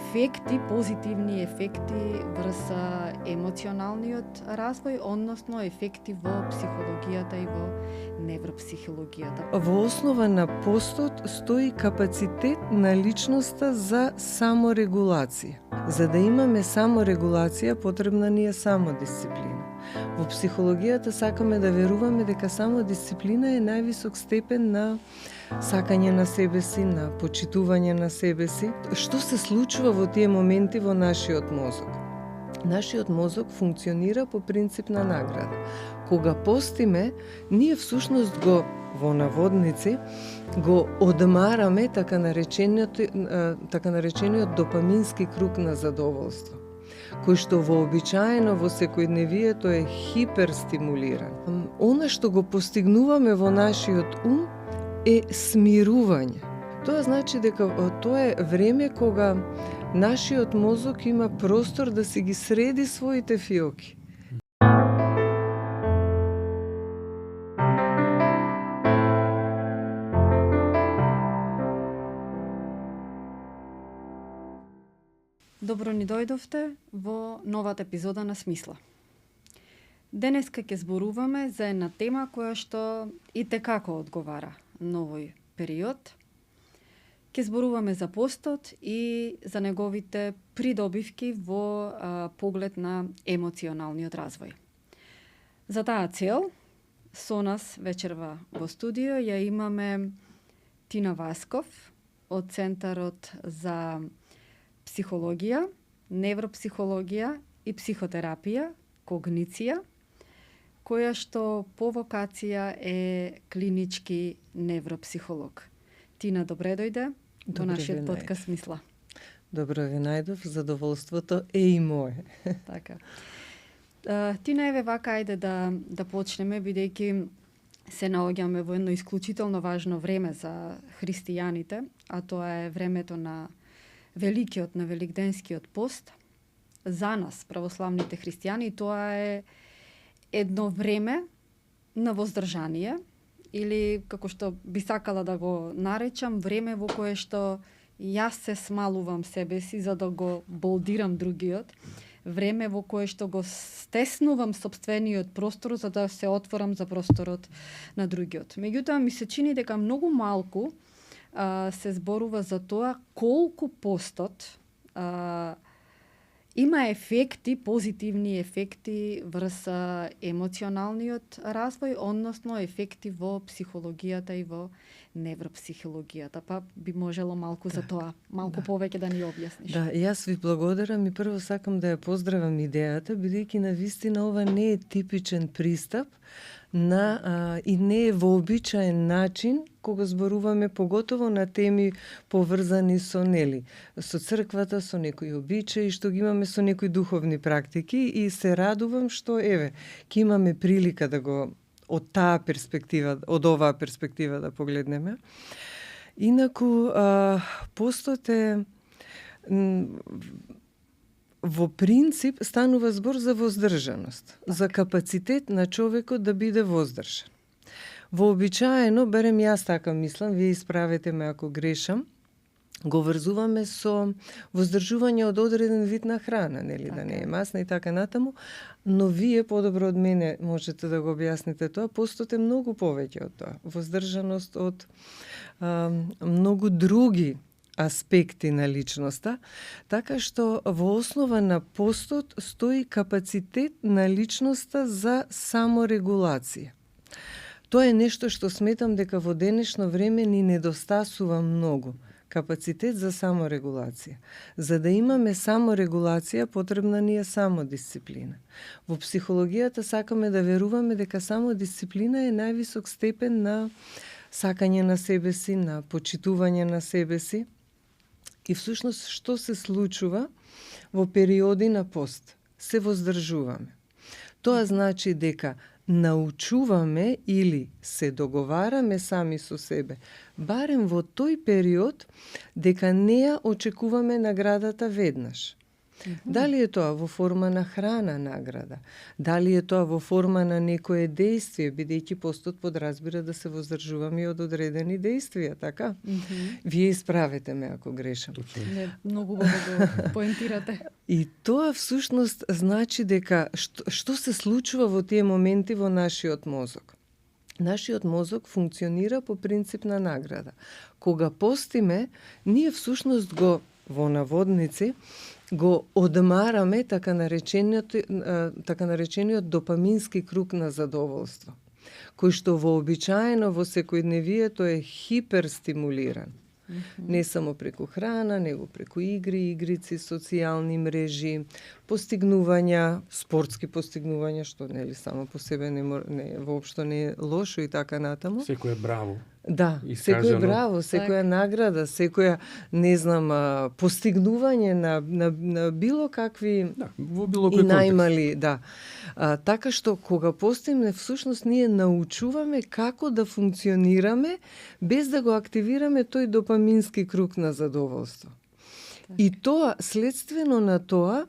ефекти, позитивни ефекти врз емоционалниот развој, односно ефекти во психологијата и во невропсихологијата. Во основа на постот стои капацитет на личноста за саморегулација. За да имаме саморегулација, потребна ни е самодисциплина. Во психологијата сакаме да веруваме дека самодисциплина е највисок степен на сакање на себе си, на почитување на себе си. Што се случува во тие моменти во нашиот мозок? Нашиот мозок функционира по принцип на награда. Кога постиме, ние всушност го во наводници го одмараме така наречениот допамински круг на задоволство, кој што вообичаено во секојдневието е хиперстимулиран. Она што го постигнуваме во нашиот ум е смирување. Тоа значи дека тоа е време кога нашиот мозок има простор да си ги среди своите фиоки. Добро ни дојдовте во новата епизода на Смисла. Денеска ќе зборуваме за една тема која што и текако одговара на овој период. Ќе зборуваме за постот и за неговите придобивки во поглед на емоционалниот развој. За таа цел, со нас вечерва во студио ја имаме Тина Васков од Центарот за психологија, невропсихологија и психотерапија, когниција, која што по вокација е клинички невропсихолог. Тина, добре дојде во нашиот подкаст Смисла. Добро ви најдов, задоволството е и мое. Така. Тина, еве вака, ајде да почнеме, бидејќи се наоѓаме во едно исклучително важно време за христијаните, а тоа е времето на Великиот, на Великденскиот пост. За нас, православните христијани, тоа е едно време на воздржание, или како што би сакала да го наречам, време во кое што јас се смалувам себе си за да го болдирам другиот, време во кое што го стеснувам сопствениот простор за да се отворам за просторот на другиот. Меѓутоа, ми се чини дека многу малку се зборува за тоа колку постот има ефекти, позитивни ефекти врз емоционалниот развој, односно ефекти во психологијата и во невропсихологијата. Па би можело малку за тоа, малку повеќе да ни објасниш. Да, јас ви благодарам и прво сакам да ја поздравам идејата, бидејќи навистина ова не е типичен пристап и не е вообичаен начин кога зборуваме поготово на теми поврзани со со црквата, со некои обичаи, што ги имаме со некои духовни практики, и се радувам што ќе имаме прилика да го од оваа перспектива да погледнеме. Инаку постот е во принцип станува збор за воздржаност, за капацитет на човекот да биде воздржан. Вообичаено, берем јас така мислам, вие исправете ме ако грешам, го врзуваме со воздржување од одреден вид на храна, нели, да не е масна и така натаму, но вие подобро од мене можете да го објасните тоа. Постот е многу повеќе од тоа. Воздржаност од многу други аспекти на личноста, така што во основа на постот стои капацитет на личноста за саморегулација. Тоа е нешто што сметам дека во денешно време ни недостасува многу. Капацитет за саморегулација. За да имаме саморегулација, потребна ни е самодисциплина. Во психологијата сакаме да веруваме дека самодисциплина е највисок степен на сакање на себе си, на почитување на себе си. И всушност што се случува во периоди на пост? Се воздржуваме. Тоа значи дека научуваме или се договараме сами со себе, барем во тој период, дека не ја очекуваме наградата веднаш. Дали е тоа во форма на храна награда, дали е тоа во форма на некое действие, бидејќи постот подразбира да се воздржуваме од одредени действија, така? Вие исправете ме ако грешам. Не, многу убаво го поентирате. И тоа всушност значи дека што се случува во тие моменти во нашиот мозок. Нашиот мозок функционира по принцип на награда. Кога постиме, ние всушност го, во наводници, го одмараме така наречениот допамински круг на задоволство, кој што вообичаено во секојдневието е хиперстимулиран. Не само преку храна, него преку игри, игрици, социјални мрежи, постигнувања, спортски постигнувања, што нели само по себе не воопшто не е лошо и така натаму. Секој е браво. Да, секој браво, секоја награда, секоја, не знам, постигнување на било какви во било кој и најмали, да. Така што кога постигне, всушност ние научуваме како да функционираме без да го активираме тој допамински круг на задоволство. И тоа, следствено на тоа,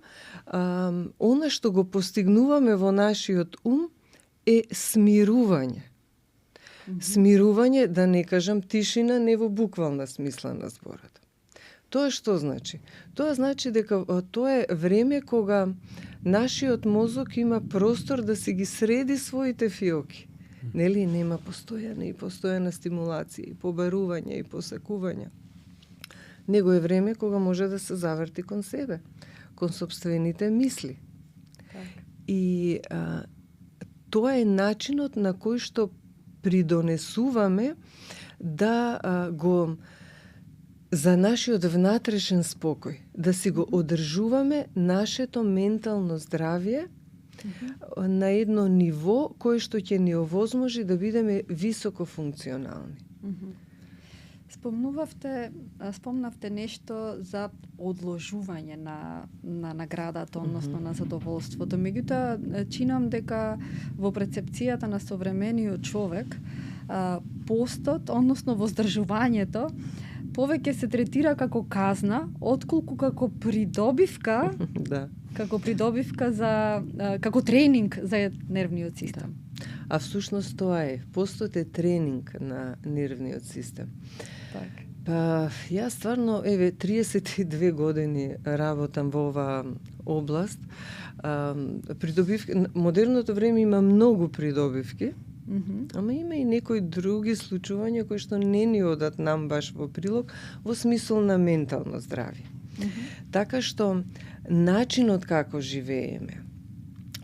она што го постигнуваме во нашиот ум е смирување. Смирување, да не кажам тишина, не во буквална смисла на зборот. Тоа што значи? Тоа значи дека тоа е време кога нашиот мозок има простор да си ги среди своите фиоки. Нели, нема постојана стимулација, и побарување, и посакување. Него е време кога може да се заврти кон себе, кон собствените мисли. И тоа е начинот на кој што придонесуваме да го за нашиот внатрешен спокој, да си го одржуваме нашето ментално здравје на едно ниво кое што ќе ни овозможи да бидеме високо функционални. Спомнавте нешто за одложување на наградата, односно на задоволството. Меѓутоа, чинам дека во прецепцијата на современиот човек, постот, односно воздржувањето, повеќе се третира како казна, отколку како придобивка, Да. како тренинг за нервниот систем. А всушност тоа е. Постот е тренинг на нервниот систем. Так. Па, јас стварно, 32 години работам во оваа област. Модерното време има многу придобивки, ама има и некои други случувања кои што не ни одат нам баш во прилог, во смисол на ментално здравје. Така што, начинот како живееме,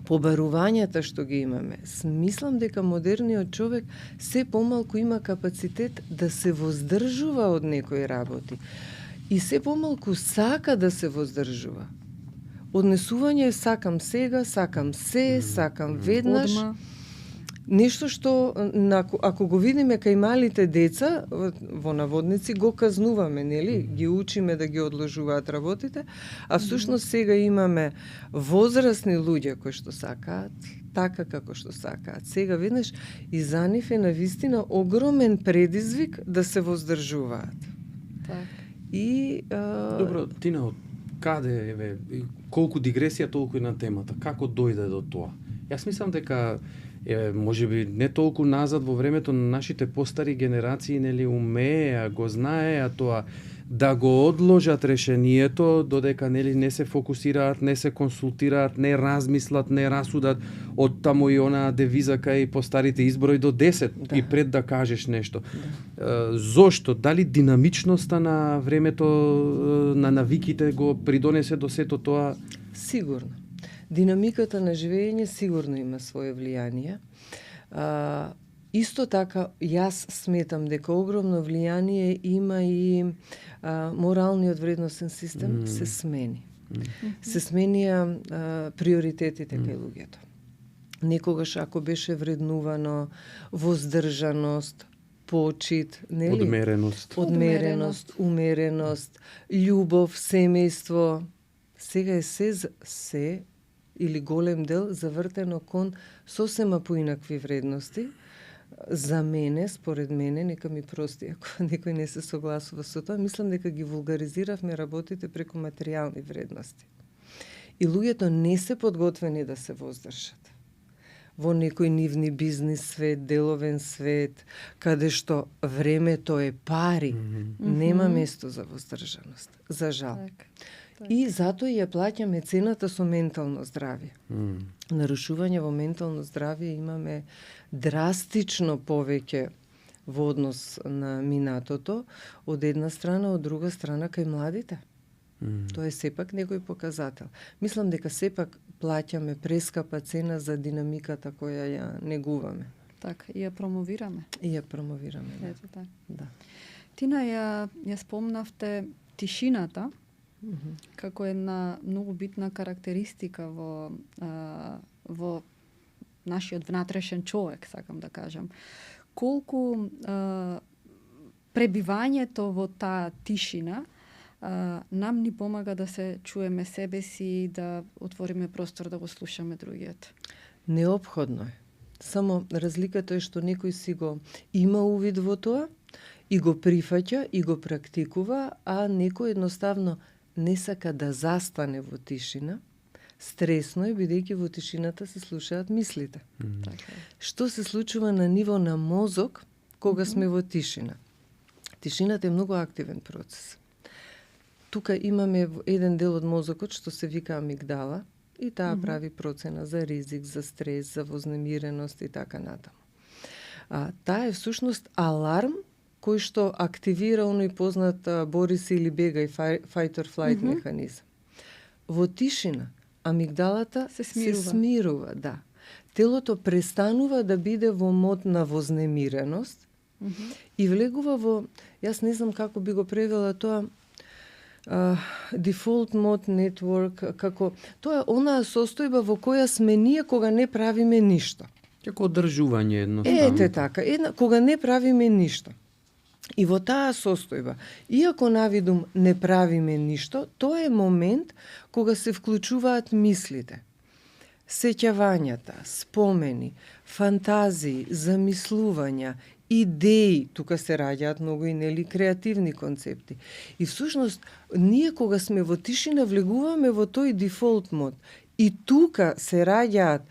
побарувањата што ги имаме, смислам дека модерниот човек се помалку има капацитет да се воздржува од некои работи. И се помалку сака да се воздржува. Однесување сакам сега, сакам сакам веднаш. Одма. Нешто што, ако го видиме кај малите деца, во наводници, го казнуваме, нели? Ги учиме да ги одложуваат работите, а всушност сега имаме возрастни луѓе кои што сакаат, така како што сакаат. Сега веднаш и за нив е навистина огромен предизвик да се воздржуваат. Так. И Добро, Тина, каде колку дигресија толку и на темата, како дојде до тоа? Јас мислам дека можеби не толку назад во времето на нашите постари генерации, нели, умееа, го знаеа тоа да го одложат решението додека, нели, не се фокусираат, не се консултираат, не размислат, не расудат од таму и онаа девиза кај постарите изброј до 10 и пред да кажеш нешто. Зошто? Дали динамичноста на времето, на навиките го придонесе до сето тоа? Сигурно. Динамиката на живење сигурно има свое влијание. Исто така, јас сметам дека огромно влијание има и моралниот вредносен систем се смени. Се сменија приоритетите кај луѓето. Некогаш ако беше вреднувано воздржаност, почит, нели? Одмереност, умереност, љубов, семејство. Сега е се или голем дел завртено кон сосема поинакви вредности. За мене, според мене, нека ми прости ако некој не се согласува со тоа, мислам дека ги вулгаризиравме работите преку материјални вредности. И луѓето не се подготвени да се воздржат. Во некој нивни бизнис свет, деловен свет, каде што времето е пари, нема место за воздржаност, за жал. Так. И затоа ја плаќаме цената со ментално здравје. Нарушување во ментално здравје имаме драстично повеќе во однос на минатото, од една страна, од друга страна кај младите. Тоа е сепак некој показател. Мислам дека сепак плаќаме прескапа цена за динамиката која ја негуваме. Така, и ја промовираме. И ја промовираме. Да. Ето така. Да. Тина, ја спомнавте тишината како една многу битна карактеристика во нашиот внатрешен човек, сакам да кажам. Колку пребивањето во таа тишина нам ни помага да се чуеме себе си и да отвориме простор да го слушаме другиот. Неопходно е. Само разликата е што некој си го има увид во тоа и го прифаќа и го практикува, а некој едноставно не сака да застане во тишина. Стресно е, бидејќи во тишината се слушаат мислите. Така. Што се случува на ниво на мозок кога сме во тишина? Тишината е многу активен процес. Тука имаме еден дел од мозокот што се вика амигдала и таа прави процена за ризик, за стрес, за вознемиреност и така натаму. Таа е всушност аларм кој што активира оној познат бори се или бегај fight or flight механизам. Во тишина амигдалата се смирува, да. Телото престанува да биде во мод на вознемиреност и влегува во, јас не знам како би го превела тоа, default mode network, како тоа е онаа состојба во која сме ние кога не правиме ништо. Како одржување едноставно. Ете така, кога не правиме ништо. И во таа состојба, иако навидум не правиме ништо, тоа е момент кога се вклучуваат мислите, сеќавањата, спомени, фантазии, замислувања, идеи, тука се раѓаат многу и нели креативни концепти. И всушност, ние кога сме во тишина влегуваме во тој дефолт мод. И тука се раѓаат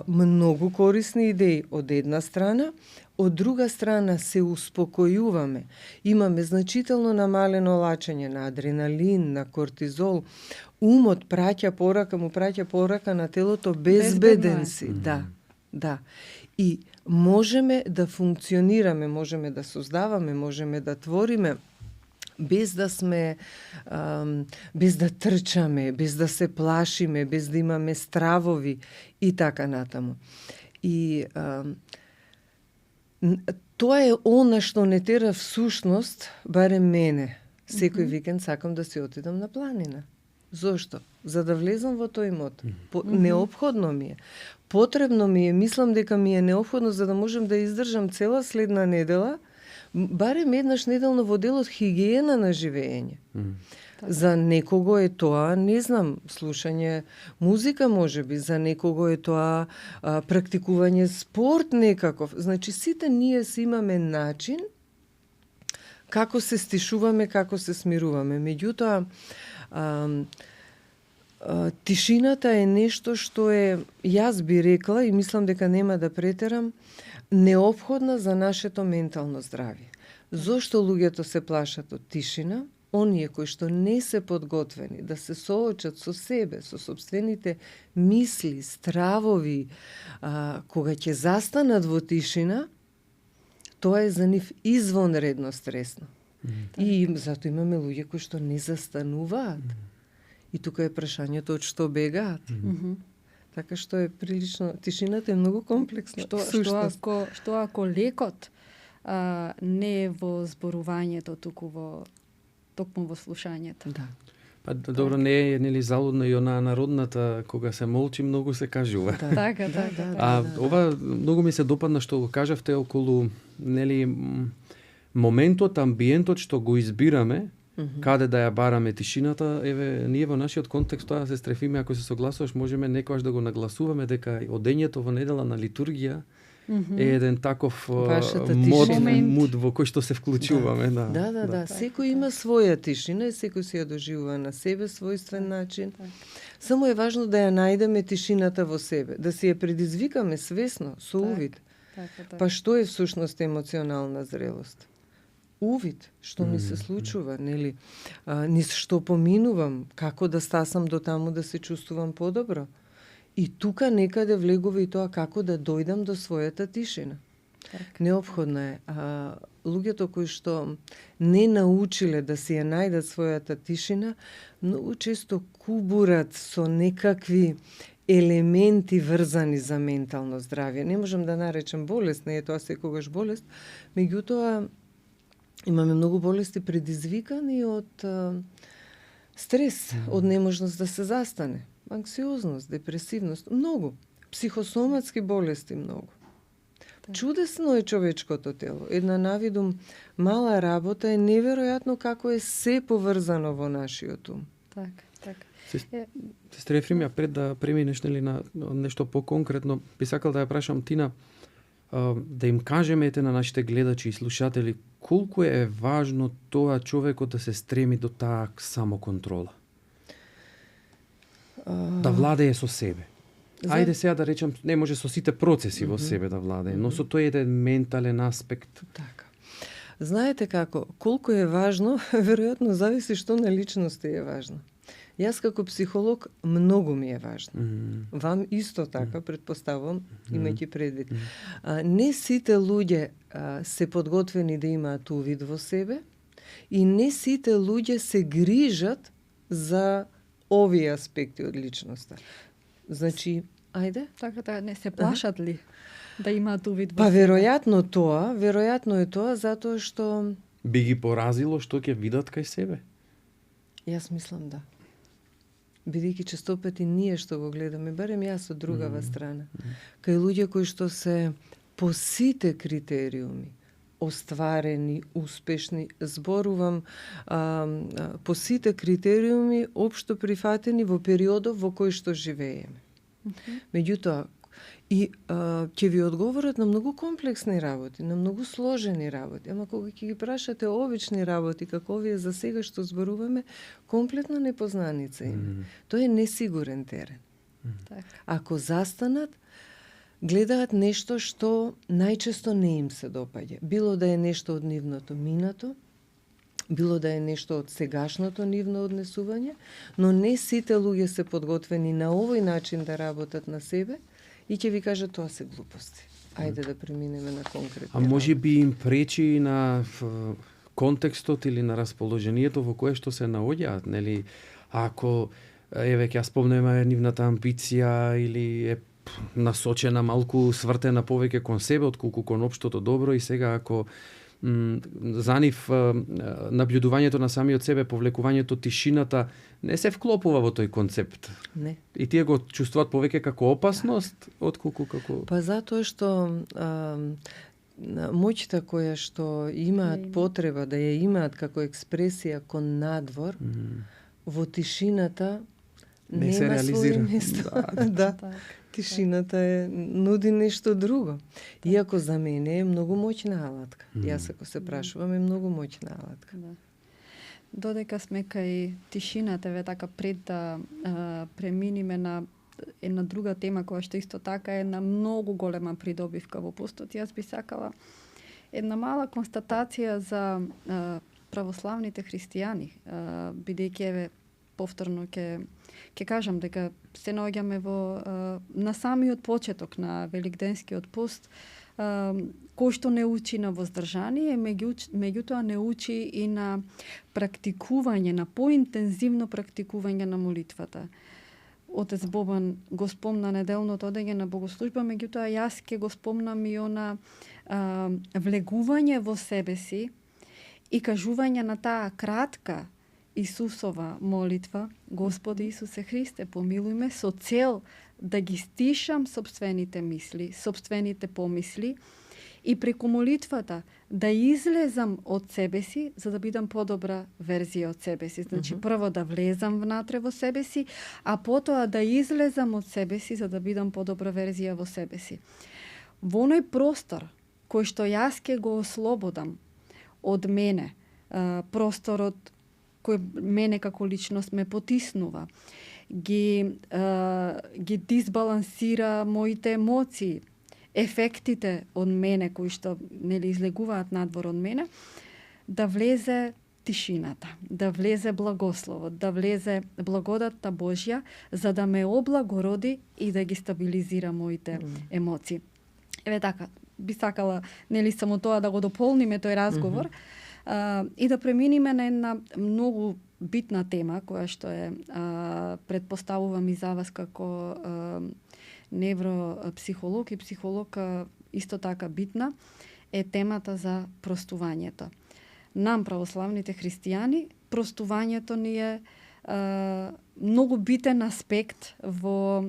многу корисни идеи од една страна, од друга страна се успокојуваме. Имаме значително намалено лачење на адреналин, на кортизол. Умот му праќа порака на телото безбеден си. Да. И можеме да функционираме, можеме да создаваме, можеме да твориме без да сме, без да трчаме, без да се плашиме, без да имаме стравови и така натаму. И тоа е она што не тера всушност, барем мене. Секој викенд сакам да си отидам на планина. Зошто? За да влезам во тој мод. Неопходно ми е. Потребно ми е, мислам дека ми е неопходно за да можем да издржам цела следна недела, барем еднаш неделно во делот хигиена на живење. За некого е тоа, не знам, слушање музика можеби, за некого е тоа практикување спорт некаков. Значи, сите ние си имаме начин како се стишуваме, како се смируваме. Меѓутоа, тишината е нешто што е, јас би рекла и мислам дека нема да претерам, неопходна за нашето ментално здравје. Зошто луѓето се плашат од тишина? Оние кои што не се подготвени да се соочат со себе, со собствените мисли, стравови, кога ќе застанат во тишина, тоа е за нив извонредно стресно. И затоа имаме луѓе кои што не застануваат. И тука е прашањето од што бегаат. Така што е прилично, тишината е многу комплексна. Што ако лекот не е во зборувањето, токму во слушањето? Да. Па добро, не е нели залудна и онаа народната, кога се молчи, многу се кажува. Така. Ова многу ми се допадна што го кажавте околу нели моментот, амбиентот што го избираме, каде да ја бараме тишината. Еве, ние во нашиот контекст тоа се стрефиме, ако се согласуваш, можеме некогаш да го нагласуваме дека одењето во недела на литургија е еден таков мод во кој што се вклучуваме. Да. Секој има своја тишина и секој си ја доживува на себе својствен начин. Само е важно да ја најдеме тишината во себе, да си ја предизвикаме свесно, со увид. Така. Па што е всушност емоционална зрелост? Увид, што ми се случува, нели? Низ што поминувам, како да стасам до таму да се чувствувам подобро. И тука некаде влегува и тоа како да дојдам до својата тишина. Неопходно е. Луѓето кои што не научиле да си ја најдат својата тишина, многу често кубурат со некакви елементи врзани за ментално здравје. Не можам да наречем болест, не е тоа секогаш болест, меѓутоа имаме многу болести предизвикани од стрес, од неможност да се застане, анксиозност, депресивност, многу. Психосоматски болести многу. Чудесно е човечкото тело. Една навидум мала работа е неверојатно како е се поврзано во нашиот ум. Така. Сестра Ефремија, пред да преминеш на нешто поконкретно, би сакал да ја прашам Тина, да им кажеме на нашите гледачи и слушатели колку е важно тоа човекот да се стреми до таа самоконтрола. Да владее со себе. Ајде сега да речем, не може со сите процеси во себе да владее, но со тој еден ментален аспект. Така. Знаете како, колку е важно, веројатно зависи што на личноста е важно. Јас како психолог многу ми е важно. Вам исто така, предпоставувам, имајќи предвид. Не сите луѓе се подготвени да имаат увид во себе и не сите луѓе се грижат за овие аспекти од личноста. Значи, ајде? Така, не се плашат ли да имаат увид во Па себе? веројатно е тоа затоа што Би ги поразило што ќе видат кај себе? Јас мислам да. Бидејќи често пати ние што го гледаме, барем јас од другава страна, кај луѓе кои што се по сите критериуми остварени, успешни, зборувам по сите критериуми општо прифатени во периодов во кој што живееме. Меѓутоа, и ќе ви одговорат на многу комплексни работи, на многу сложени работи. Ама кога ќе ги прашате обични работи, како овие за сега што зборуваме, комплетна непознаница има. Тоа е несигурен терен. Ако застанат, гледаат нешто што најчесто не им се допаѓа. Било да е нешто од нивното минато, било да е нешто од сегашното нивно однесување, но не сите луѓе се подготвени на овој начин да работат на себе и ќе ви кажат тоа се глупости. Ајде да преминеме на конкретни. А може би им пречи на контекстот или на расположението во кое што се наоѓаат, нели? Ако еве ќе ја спомнеме нивната амбиција или е насочена малку свртена повеќе кон себе отколку кон општото добро и сега ако за нив наблюдувањето на самиот себе, повлекувањето, тишината не се вклопува во тој концепт. Не. И тие го чувствуваат повеќе како опасност отколку како Па затоа што моќта која што имаат потреба да ја имаат како експресија кон надвор, во тишината не се нема реализира. своје место. Да. Тишината нуди нешто друго. Иако за мене е многу моќна алатка. Јас ако се прашувам е многу моќна алатка. Додека сме кај тишината, така пред да преминиме на една друга тема која што исто така е на многу голема придобивка во постот, јас би сакала една мала констатација за православните христијани, бидејќи повторно ќе кажам дека се наоѓаме на самиот почеток на Великденскиот пост, кој што не учи на воздржание, меѓутоа не учи и на практикување, на поинтензивно практикување на молитвата. Отец Бобан го спомна неделното одење на богослужба, меѓутоа јас ќе го спомнам и она влегување во себе си и кажување на таа кратка Исусова молитва: Господи Исусе Христе, помилуј ме, со цел да ги стишам собствените мисли, собствените помисли и преку молитвата да излезам од себе си за да бидам подобра верзија од себе си. Значи, прво да влезам внатре во себе си, а потоа да излезам од себе си за да бидам подобра верзија во себе си. Во оној простор кој што јас ке го ослободам од мене, просторот кој мене како личност ме потиснува, ги дисбалансира моите емоции, ефектите од мене кои што излегуваат надвор од мене, да влезе тишината, да влезе благословот, да влезе благодатта Божја, за да ме облагороди и да ги стабилизира моите емоции. Еве така, би сакала само тоа да го дополниме тој разговор и да преминиме на една многу битна тема која што е предпоставувам и за вас како невропсихолог и психолог исто така битна, е темата за простувањето. Нам, православните христијани, простувањето ни е многу битен аспект во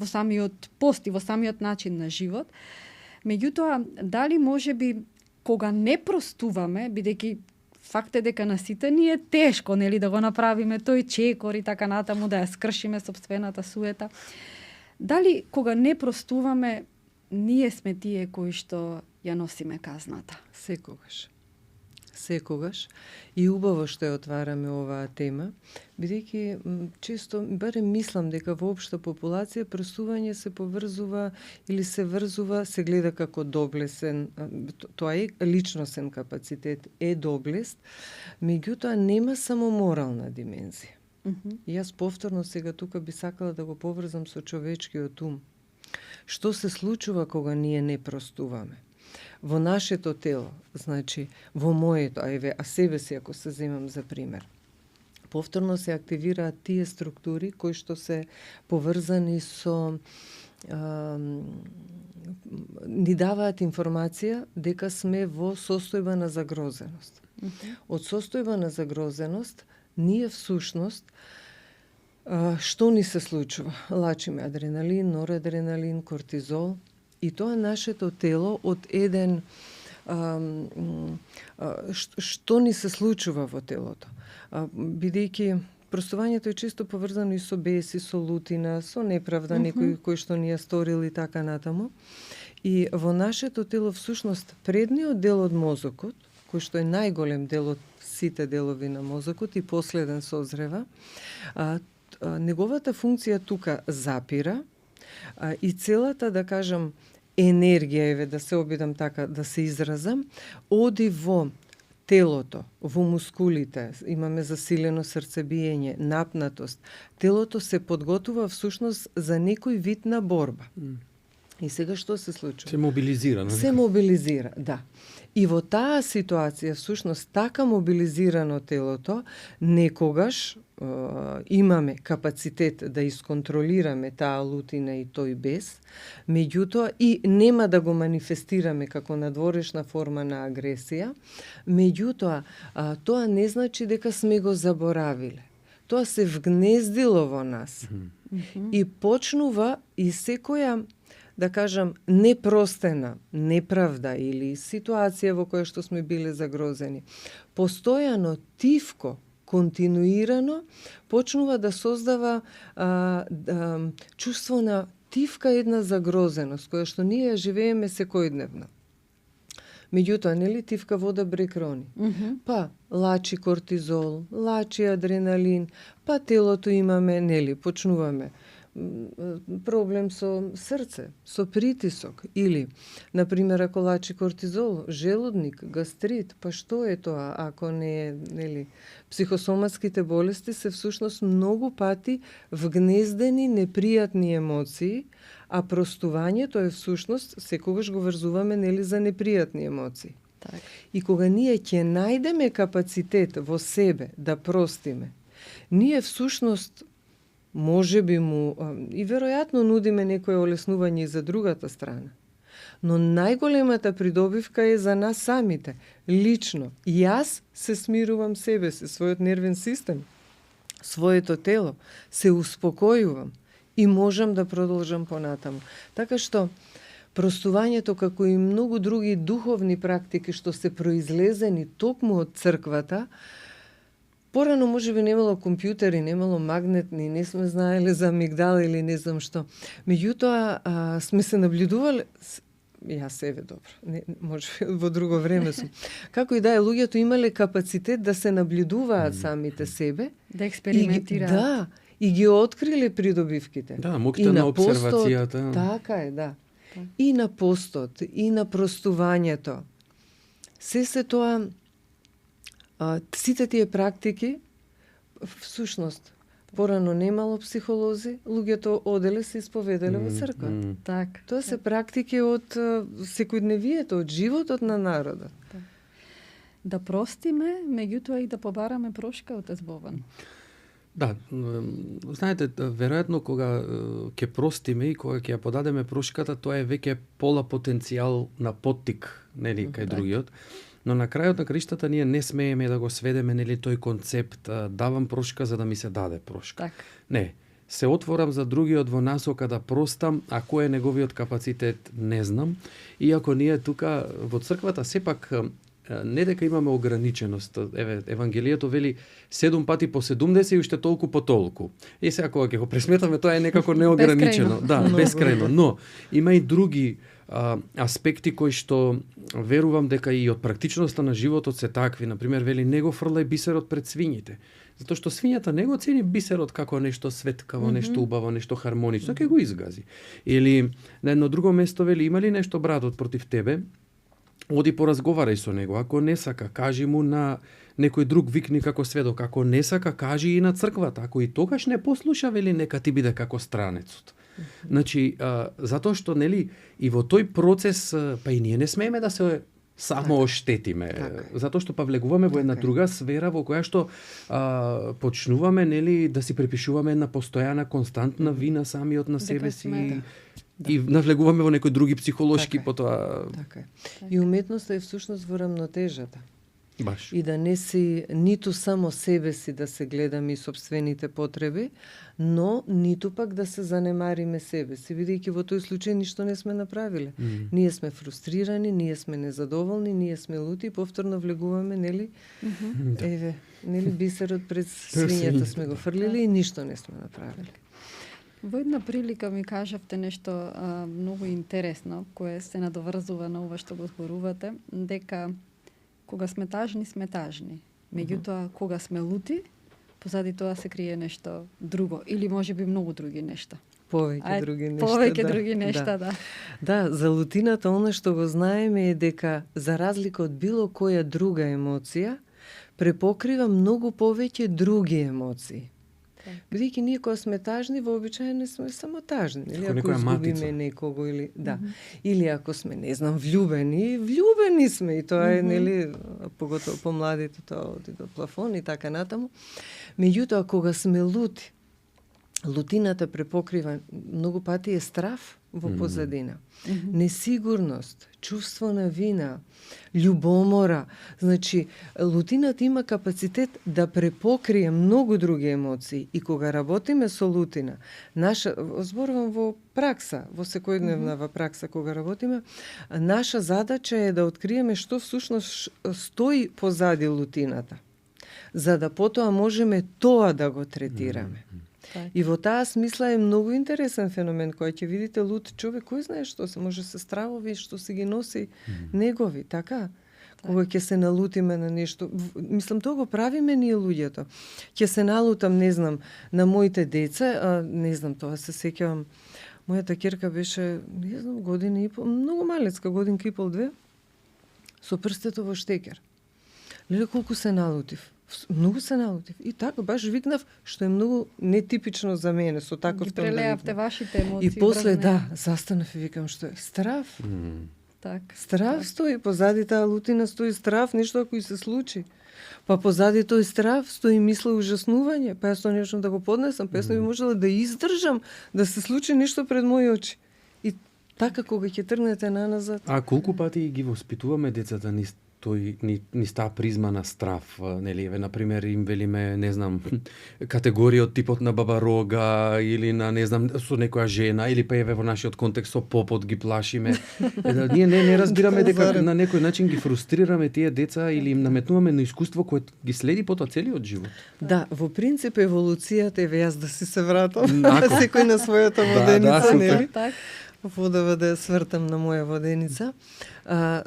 самиот пост и во самиот начин на живот. Меѓутоа, дали можеби кога не простуваме, бидејќи факт е дека на сите ни е тешко, да го направиме тој чекор и така натаму, да ја скршиме сопствената суета. Дали кога не простуваме, ние сме тие кои што ја носиме казната? Секогаш. И убаво што ја отвараме оваа тема, бидејќи често барем мислам дека во општа популација простување се поврзува или се врзува, се гледа како доблесен, тоа е личносен капацитет, е доблест, меѓутоа нема само морална димензија. И јас повторно сега тука би сакала да го поврзам со човечкиот ум. Што се случува кога ние не простуваме? Во нашето тело, значи во моето, а себе си ако се земам за пример, повторно се активираат тие структури кои што се поврзани со ни даваат информација дека сме во состојба на загрозеност. Од состојба на загрозеност ние всушност што ни се случува? Лачиме адреналин, норадреналин, кортизол, и тоа нашето тело од еден што ни се случува во телото. Бидејќи простувањето е често поврзано и со бес, и со лутина, со неправда некој кој што ни ја сторил и така натаму. И во нашето тело всушност предниот дел од мозокот, кој што е најголем дел од сите делови на мозокот и последен созрева, неговата функција тука запира и целата, да кажам, енергија, да се обидам така да се изразам, оди во телото, во мускулите, имаме засилено срцебиење, напнатост. Телото се подготвува всушност за некој вид на борба. И сега што се случува? Се мобилизира. Се мобилизира, да. И во таа ситуација, всушност, така мобилизирано телото, некогаш имаме капацитет да исконтролираме таа лутина и тој бес, меѓутоа и нема да го манифестираме како надворешна форма на агресија, меѓутоа тоа не значи дека сме го заборавиле. Тоа се вгнездило во нас и почнува и секоја, да кажам, непростена неправда или ситуација во која што сме биле загрозени, постојано тивко, континуирано, почнува да создава чувство на тивка една загрозеност, која што ние живееме секојдневно. Меѓутоа, нели, тивка вода брег рони. Па, лачи кортизол, лачи адреналин, па телото имаме, нели, почнуваме проблем со срце, со притисок или, например, ако лачи кортизол, желудник, гастрит, па што е тоа ако не е, нели, психосоматските болести се всушност многу пати вгнездени непријатни емоции, а простувањето е всушност секогаш го врзуваме, нели, за непријатни емоции. Так. И кога ние ќе најдеме капацитет во себе да простиме, ние всушност може би му и веројатно нудиме некое олеснување и за другата страна. Но најголемата придобивка е за нас самите, лично. Јас се смирувам себе си, својот нервен систем, своето тело, се успокојувам и можам да продолжам понатаму. Така што простувањето, како и многу други духовни практики што се произлезени токму од црквата, порано може би немало компјутери, немало магнетни, не сме знаеле за амигдала или не знам што. Меѓутоа, сме се наблюдувале јас себе добро, не, може во друго време сум. Како и да е, луѓето имале капацитет да се наблюдуваат самите себе. Да експериментираат. Да, и ги откриле придобивките. Да, моќта на обсервацијата. Така е, да. И на постот, и на простувањето. Се тоа, сите тие практики, всушност, порано немало психолози, луѓето оделе се исповеделе во црква. Так. Тоа се практики од секојдневието, од животот на народот. Да простиме, меѓутоа и да побараме прошка од Езбован. Да, знаете, веројатно кога ќе простиме и кога ќе ја подадеме прошката, тоа е веќе пола потенцијал на поттик, нели, кај другиот. Но на крајот на краиштата ние не смееме да го сведеме, нели, тој концепт давам прошка за да ми се даде прошка. Так. Не, се отворам за другиот во насока да простам, а кој е неговиот капацитет не знам. Иако ние тука во црквата сепак не дека имаме ограниченост. Еве, Евангелието вели 7 пати по 70 и уште толку по толку. И сега кога ќе го пресметаме, тоа е некако неограничено. Да, бескрајно. Но има и други аспекти кои што верувам дека и од практичноста на животот се такви. Например, вели не го фрлај бисерот пред свињите. Затоа што свињата не го цени бисерот како нешто светкаво, нешто убаво, нешто хармонично, ќе го изгази. Или на едно друго место вели има ли нешто братот против тебе? Оди поразговарај со него. Ако не сака, кажи му на некој друг, викни како сведок. Ако не сака, кажи и на црквата. Ако и тогаш не послуша, вели нека ти биде како странецот. Значи, затоа што, нели, и во тој процес, па и ние не смееме да се само оштетиме. Затоа што па влегуваме во една друга сфера во која што почнуваме, нели, да си препишуваме една постојана, константна вина самиот на себе си. И навлегуваме во некои други психолошки потоа. Така е. И уметноста е всушност во рамнотежата. Баш. И да не си ниту само себе си да се гледаме и собствените потреби, но ниту пак да се занемариме себе си, бидејќи во тој случај ништо не сме направиле. Ние сме фрустрирани, ние сме незадоволни, ние сме лути и повторно влегуваме, нели? Еве, нели бисерот пред свињата сме го фрлили и ништо не сме направиле. Во една прилика ми кажавте нешто многу интересно, кое се надоврзува на ова што го зборувате, дека кога сме тажни, сме тажни. Меѓутоа, кога сме лути, позади тоа се крие нешто друго. Или може би многу други нешта. Повеќе други нешта. Повеќе други нешта, да. Да, за лутината, она што го знаеме е дека, за разлика од било која друга емоција, препокрива многу повеќе други емоции. Бидејќи ние кога сме тажни, вообичаено сме само тажни. Или ако изгубиме некого, или или ако сме, не знам, влюбени сме и тоа е, нели, поготово по младите, тоа оди до плафон и така натаму. Меѓутоа, кога сме лути, лутината препокрива многу пати е страв во позадина. Несигурност, чувство на вина, љубомора. Значи, лутината има капацитет да препокрие многу други емоции. И кога работиме со лутина, зборувам во пракса, во секојдневна пракса кога работиме, наша задача е да откриеме што всушност стои позади лутината, за да потоа можеме тоа да го третираме. И во таа смисла е многу интересен феномен кој ќе видите лут човек, кој знае што се може се стравови, што се ги носи негови, така? Кога ќе се налутиме на нешто, мислам тоа го правиме ние луѓето. Ќе се налутам, не знам, на моите деца, не знам, тоа се сеќавам. Мојата ќерка беше, не знам, година и пол, многу малецка, годинка и пол, две, со прстето во штекер. Леле колку се налутив. Многу се налутив. И така, баш викнав, што е многу нетипично за мене, со таков тон да викнав. Ги прелеавте вашите емоции. И после, да, застанав и викам, што е страв. Так. Страв стои, позади таа лутина стои страв, нешто ако и се случи. Па позади тој страв стои мисла ужаснување, па јас тоа нешто да го поднесам, па јас не би можела да издржам да се случи нешто пред мои очи. И така кога ќе тргнете наназад. А колку пати ги воспитуваме децата ни таа призма на страв, нели, еве, например, им велиме, не знам, категорија од типот на баба рога, или на, не знам, со некоја жена, или па еве во нашиот контекст со попот ги плашиме. Ние не разбираме дека на некој начин ги фрустрираме тие деца или им наметнуваме на искуство кое ги следи потоа целиот живот. Да, во принцип еволуцијата, еве јас да се вратам, секој на својата воденица, нели? водава да ја свртам на моја воденица.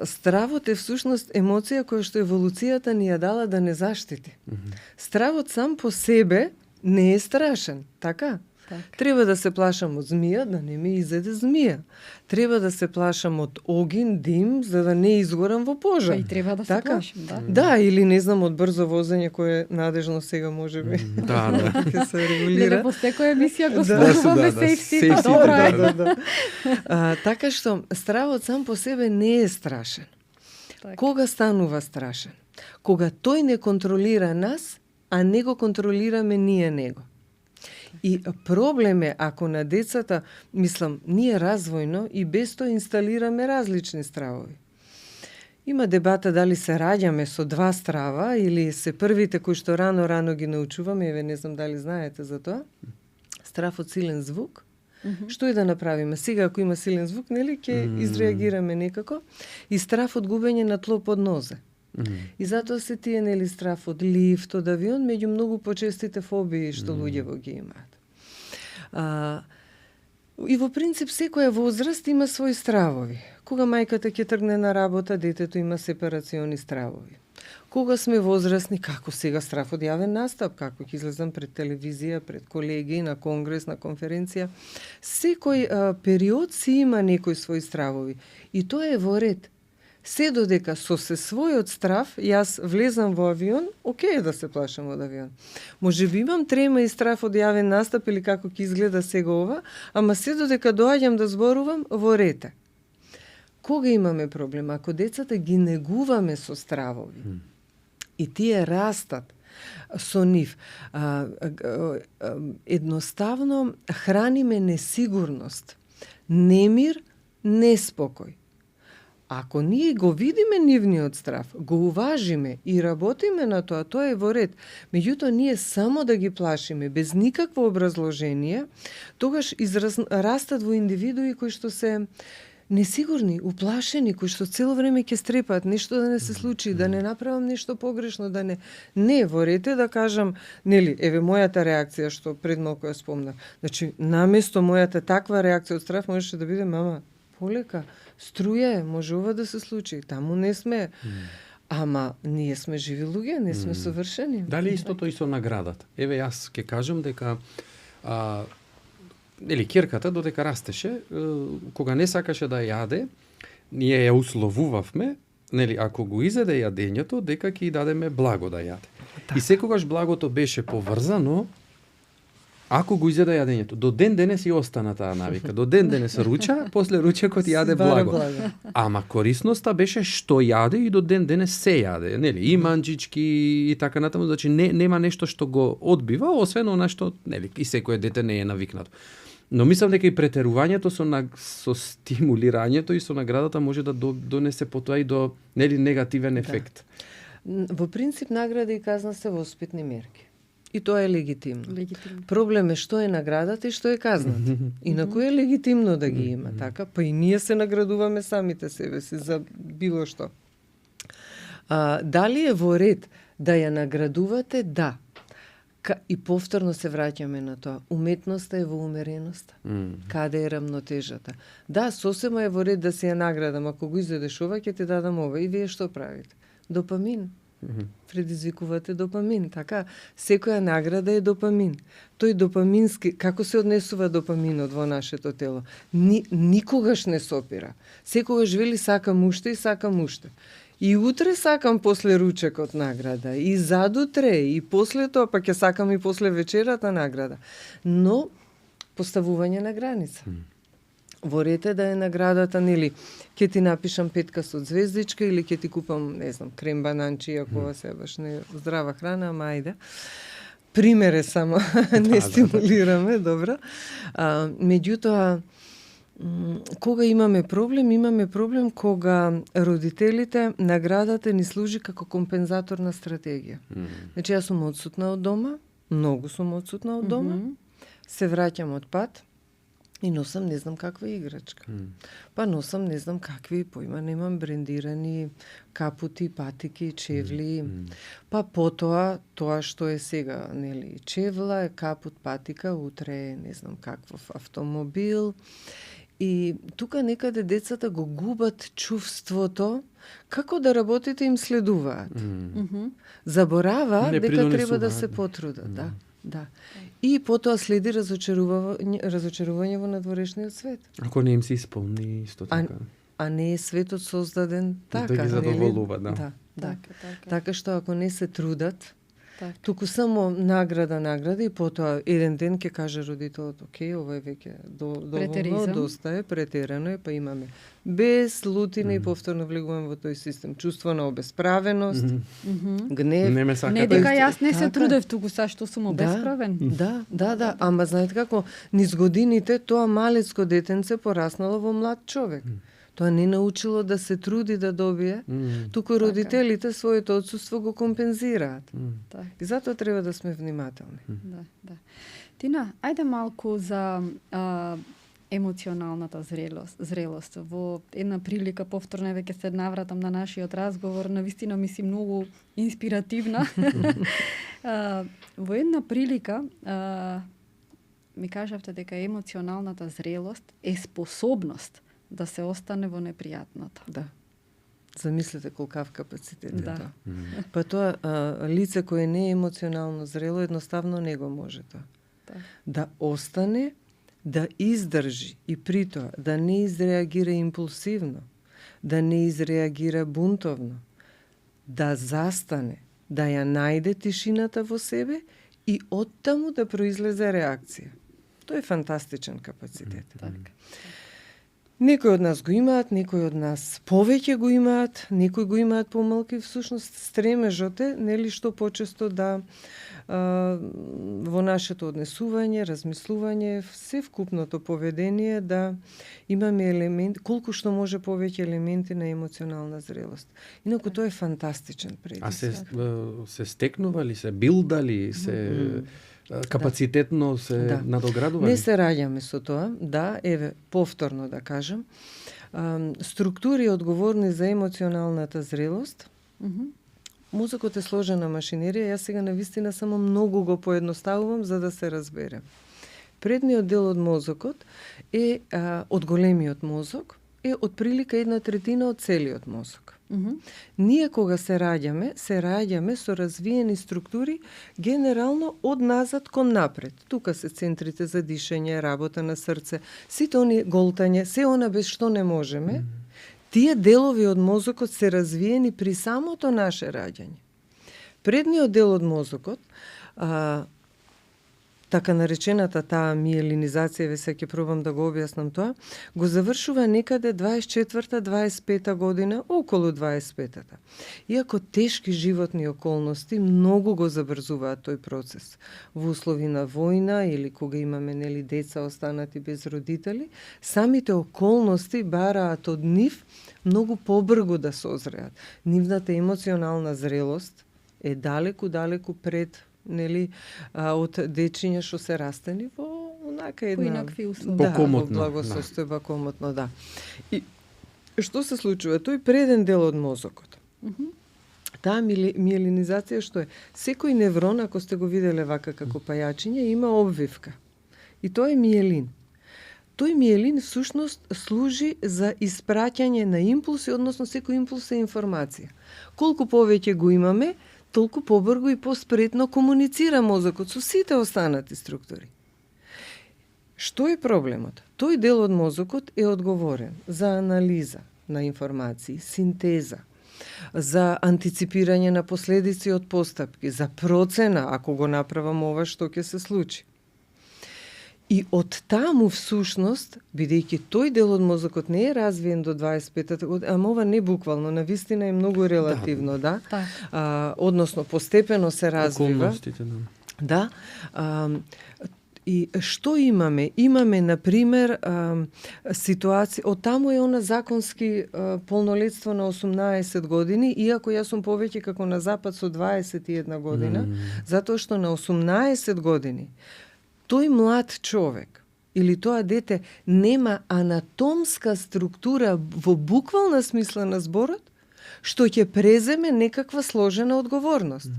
Стравот е всушност емоција која што еволуцијата ни ја дала да не заштити. Стравот сам по себе не е страшен, така? Треба да се плашам од змија, да не ме изеде змија. Треба да се плашам од огин, дим, за да не изгорам во пожар. И треба да се плашам, да. Да, или не знам, од брзо возење кое надежно сега можеби. Да. Ќе се регулира. Не, по секоја емисија го Да, спомнуваме да, сейфти, safety, добро е. Да. Така што стравот сам по себе не е страшен. Така. Кога станува страшен? Кога тој не контролира нас, а не го контролираме ние него. И проблем е ако на децата, мислам, ние развојно и без тоа инсталираме различни стравови. Има дебата дали се раѓаме со два страва или се првите кои што рано ги научуваме, еве не знам дали знаете за тоа. Страв од силен звук. Што и да направиме? Сега ако има силен звук, нели ќе изреагираме некако, и страв од губење на тло под нозе. И затоа се тие нели страв од лифт, од авион, меѓу многу почестите фобии што луѓето ги имаат. И во принцип секоја возраст има своји стравови. Кога мајката ќе тргне на работа, детето има сепарациони стравови. Кога сме возрастни, како сега страв од јавен настап, како ќе излезам пред телевизија, пред колеги, на конгрес, на конференција, секој период си има некои своји стравови. И тоа е во ред. Се додека со се својот страв, јас влезам во авион, окей да се плашам од авион. Може би имам трема и страв од јавен настап или како ќе изгледа сега ова, ама се додека доаѓам да зборувам, во ред е. Кога имаме проблем? Ако децата ги негуваме со стравови и тие растат со нив, едноставно храниме несигурност, немир, неспокој. Ако ние го видиме нивниот страв, го уважиме и работиме на тоа, тоа е во ред. Меѓутоа, ние само да ги плашиме, без никакво образложение, тогаш растат во индивидуи кои што се несигурни, уплашени, кои што цело време ќе стрепаат, нешто да не се случи, да не направам нешто погрешно, да не... Не, во ред е да кажам, нели, еве мојата реакција што пред малку ја спомнав. Значи, наместо мојата таква реакција од страв можеше да биде, мама, полека, струја е, може ова да се случи, таму не сме. Ама ние сме живи луѓе, не сме совршени. Дали истото и со наградата? Еве јас ќе кажам дека или ќерката додека растеше, кога не сакаше да јаде, ние ја условувавме, нели, ако го изеде јадењето, дека ќе ја дадеме благо да јаде. И секогаш благото беше поврзано ако го изеде јадењето. До ден денес и остана таа навика. До ден денес руча, после ручекот јаде благо. Ама корисноста беше што јаде и до ден денес се јаде. Нели, и манџички и така натаму, значи нема нешто што го одбива, освен она што, нели, и секое дете не е навикнато. Но мислам дека и претерувањето со стимулирањето и со наградата може да донесе потоа и до, нели, негативен ефект. Да. Во принцип награда и казна се воспитни мерки. И тоа е легитимно. Легитимно. Проблем е што е наградата и што е казната. Инаку е легитимно да ги има, така? Па и ние се наградуваме самите себе си за било што. Дали е во ред да ја наградувате? Да. И повторно се враќаме на тоа. Уметноста е во умереноста. Каде е рамнотежата? Да, сосема е во ред да се ја наградам. Ако го изедеш ова, ќе ти дадам ова. И вие што правите? Допамин. Предизвикувате допамин, така? Секоја награда е допамин. Тој допамински, како се однесува допаминот во нашето тело? Никогаш не сопира. Секогаш вели сакам уште и сакам уште. И утре сакам после ручекот награда, и задутре, и после тоа, па ќе сакам и после вечерата награда. Но, поставување на граница. Во ред е да е наградата, нели, ќе ти напишам 5 со звездичка или ќе ти купам, не знам, крем бананчи, ако ова се баш не здрава храна, ама ајде. Пример е само, не стимулираме, добро. Меѓутоа, кога имаме проблем кога родителите, наградата ни служи како компензатор на стратегија. Значи, јас сум одсутна од дома, многу сум одсутна од дома, се враќам од пат, и носам не знам каква играчка. Па носам не знам какви, појма немам, брендирани капути, патики, чевли. Па потоа, тоа што е сега, нели, чевла, капут, патика, утре не знам каков автомобил. И тука некаде децата го губат чувството како да работите им следуваат. Заборава дека треба да се потрудат. Да. И потоа следи разочарување во надворешниот свет. Ако не им се исполни исто така. А не е светот создаден така. Да ги задоволува, да. Така што ако не се трудат, туку само награда и потоа еден ден ќе каже родителот, окей, ова е веќе доволно, доста е, претерано е, па имаме без лутина и повторно влегуваме во тој систем. Чувство на обесправеност, гнев. Не дека јас не се трудев туку са што сум обесправен. Да, ама знаете како, низ годините тоа малецко детенце пораснало во млад човек. Тоа не научило да се труди да добие, туку родителите своето отсуство го компензираат. И затоа треба да сме внимателни. Да. Тина, ајде малку за емоционалната зрелост. Во една прилика, повторно веќе се навратам на нашиот разговор, навистина ми си многу инспиративна. Во една прилика ми кажавте дека емоционалната зрелост е способност да се остане во непријатното. Да. Замислете колкав капацитет е тоа. Па тоа лице кое не е емоционално зрело едноставно не го може тоа. Да остане, да издржи и при тоа да не изреагира импулсивно, да не изреагира бунтовно, да застане, да ја најде тишината во себе и оттаму да произлезе реакција. Тоа е фантастичен капацитет. Некои од нас го имаат, некои од нас повеќе го имаат, некои го имаат помалку и всушност стремежот е, нели, што почесто да во нашето однесување, размислување, се вкупното поведение да имаме елемент, колку што може повеќе елементи на емоционална зрелост. Инаку тоа е фантастичен предизвик. А се стекнували, се билдали, се капацитетно се надоградували? Не се раѓаме со тоа, повторно да кажам. Структури одговорни за емоционалната зрелост. Мозокот е сложена машинерија, јас сега навистина само многу го поедноставувам за да се разбере. Предниот дел од мозокот е од големиот мозок е отприлика 1/3 од целиот мозок. Ние кога се раѓаме со развиени структури генерално од назад кон напред. Тука се центрите за дишење, работа на срце, сите они голтање, се она без што не можеме. Тие делови од мозокот се развиени при самото наше раѓање. Предниот дел од мозокот, така наречената таа миелинизација, веќе ќе пробам да го објаснам тоа, го завршува некаде 24-25 година, околу 25-та. Иако тешки животни околности многу го забрзуваат тој процес. Во услови на војна или кога имаме деца останати без родители, самите околности бараат од нив многу побрзо да созреат. Нивната емоционална зрелост е далеку пред од дечиња што се растени во онака една поинакви услови. Во благосостојба, комотно, да. И што се случува? Тој преден дел од мозокот. Таа миелинизација што е? Секој неврон, ако сте го виделе вака како пајачиња, има обвивка. И тоа е миелин. Тој миелин всушност служи за испраќање на импулси, односно секој импулс е информација. Колку повеќе го имаме, толку побрзо и поспретно комуницира мозокот со сите останати структури. Што е проблемот? Тој дел од мозокот е одговорен за анализа на информации, синтеза, за антиципирање на последици од постапки, за процена, ако го направам ова, што ќе се случи. И од таму всушност, бидејќи тој дел од мозокот не е развиен до 25-та година, ама ова не буквално, навистина е многу релативно, односно постепено се развива. Да. И што имаме? Имаме, например, ситуација, од таму е она законски полнолетство на 18 години, иако јас сум повеќе како на запад со 21 година, затоа што на 18 години тој млад човек или тоа дете нема анатомска структура во буквална смисла на зборот, што ќе преземе некаква сложена одговорност.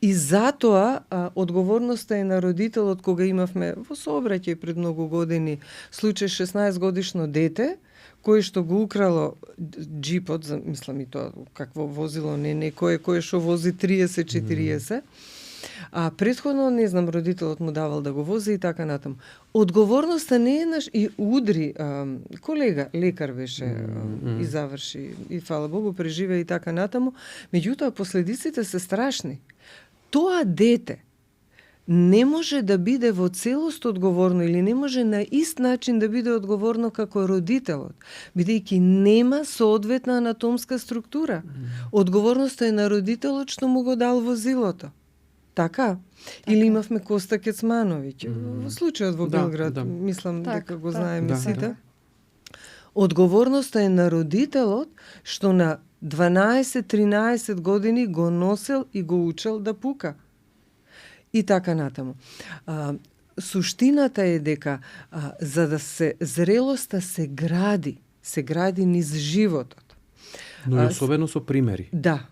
И затоа одговорноста е на родителот, кога имавме во сообраќај пред многу години случај 16 годишно дете кое што го украло джипот, мислам и тоа какво возило, не некое кое што вози 30-40, а претходно, не знам, родителот му давал да го вози и така натаму. Одговорноста не е наш и удри, колега, лекар беше и заврши, и фала Богу, преживе и така натаму, меѓутоа последиците се страшни. Тоа дете не може да биде во целост одговорно или не може на ист начин да биде одговорно како родителот, бидејќи нема соодветна анатомска структура. Одговорноста е на родителот што му го дал возилото. Така? Или имавме Коста Кецмановиќ. Во случајот во Белград, мислам дека го знаеме сите. Одговорноста е на родителот што на 12-13 години го носел и го учел да пука. И така натаму. Суштината е дека за да се зрелоста се гради низ животот. Но и особено со примери. Да.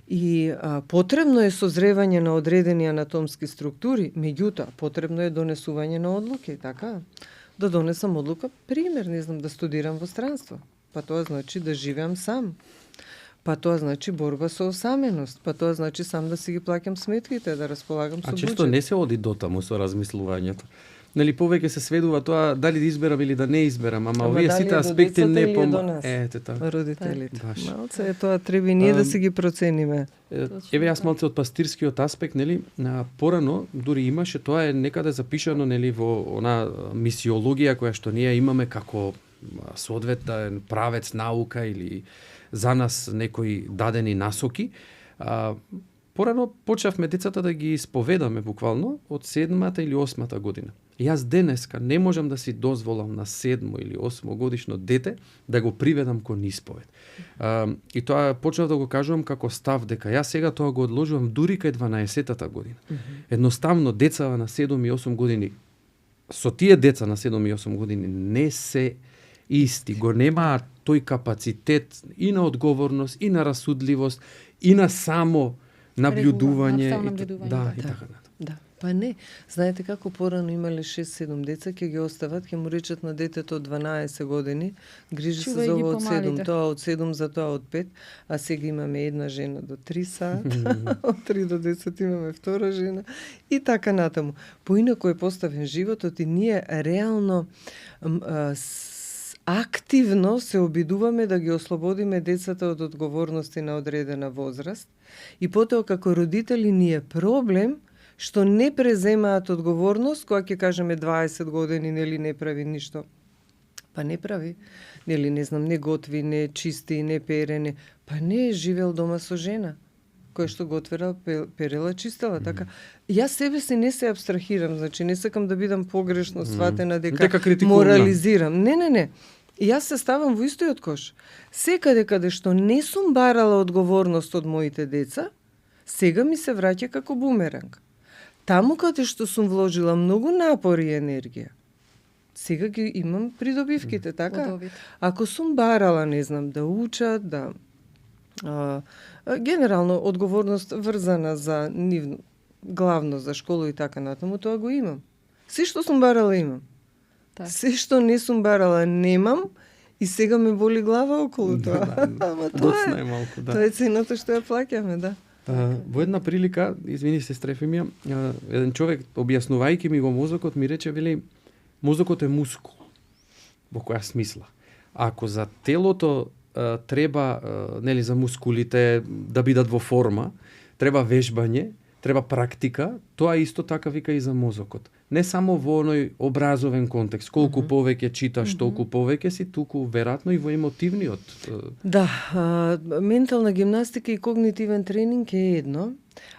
И потребно е созревање на одредени анатомски структури, меѓутоа потребно е донесување на одлуки, така? Да донесам одлука, пример, не знам, да студирам во странство. Па тоа значи да живеам сам. Па тоа значи борба со осаменост. Па тоа значи сам да си ги плаќам сметките, да располагам со буџет. А често не се оди дотаму со размислувањето. Нели повеќе се сведува тоа дали да изберам или да не изберам, ама овие сите аспекти не помагаат. Ете така. Родителите. Малце тоа треба ние да се ги процениме. Еве јас малце од пастирскиот аспект, нели, порано дури имаше, тоа е некаде запишано, нели, во она мисиологија која што ние имаме како соодветен правец наука или за нас некои дадени насоки. Порано почнавме децата да ги исповедаме буквално од 7-та или 8-та година. Јас денеска не можам да си дозволам на 7 или 8 годишно дете да го приведам кон исповед. И тоа почнав да го кажувам како став, дека јас сега тоа го одложувам дури кај 12-та година. Едноставно децава на 7 и 8 години, со тие деца на 7 и 8 години не се исти, го немаат тој капацитет и на одговорност, и на расудливост, и на само наблюдување. И така натаму. Да. Па не, знаете како порано имале 6-7 деца, ќе ги остават, ќе му речат на детето од 12 години, грижи се за ова од 7, тоа од 7, за тоа од 5, а сега имаме една жена до 3 сат, од 3 до 10 имаме втора жена, и така натаму. Поинако е поставен животот и ние реално активно се обидуваме да ги ослободиме децата од одговорности на одредена возраст и потоа како родители ни е проблем што не преземаат одговорност, кога ќе кажеме 20 години, нели не прави ништо. Па не прави, нели не знам, не готви, не чисти, не перене. Па не е живел дома со жена, која што готвела, перела, чистела. Така, јас себе си не се абстрахирам, значи не сакам да бидам погрешно сватена дека морализирам. Не. Јас се ставам во истојот кош. Секаде каде што не сум барала одговорност од моите деца, сега ми се враќа како бумеранг. Таму каде што сум вложила многу напор и енергија, сега ги имам придобивките, така? Ако сум барала, не знам, да учат, да... генерално, одговорност врзана за нив, главно за школа и така натаму, тоа го имам. Се што сум барала имам. Се што не сум барала немам и сега ме боли глава околу тоа. Ама тоа е, тоа е цената што ја плаќаме, да. Во една прилика, извини се стрефи еден човек, објаснувајќи ми го мозокот, ми рече, вели, мозокот е мускул. Во која смисла? Ако за телото треба, нели, за мускулите да бидат во форма, треба вежбање, треба практика, тоа исто така вика и за мозокот. Не само во оној образовен контекст, колку повеќе читаш, толку повеќе си, туку веројатно и во емотивниот. Да, ментална гимнастика и когнитивен тренинг е едно,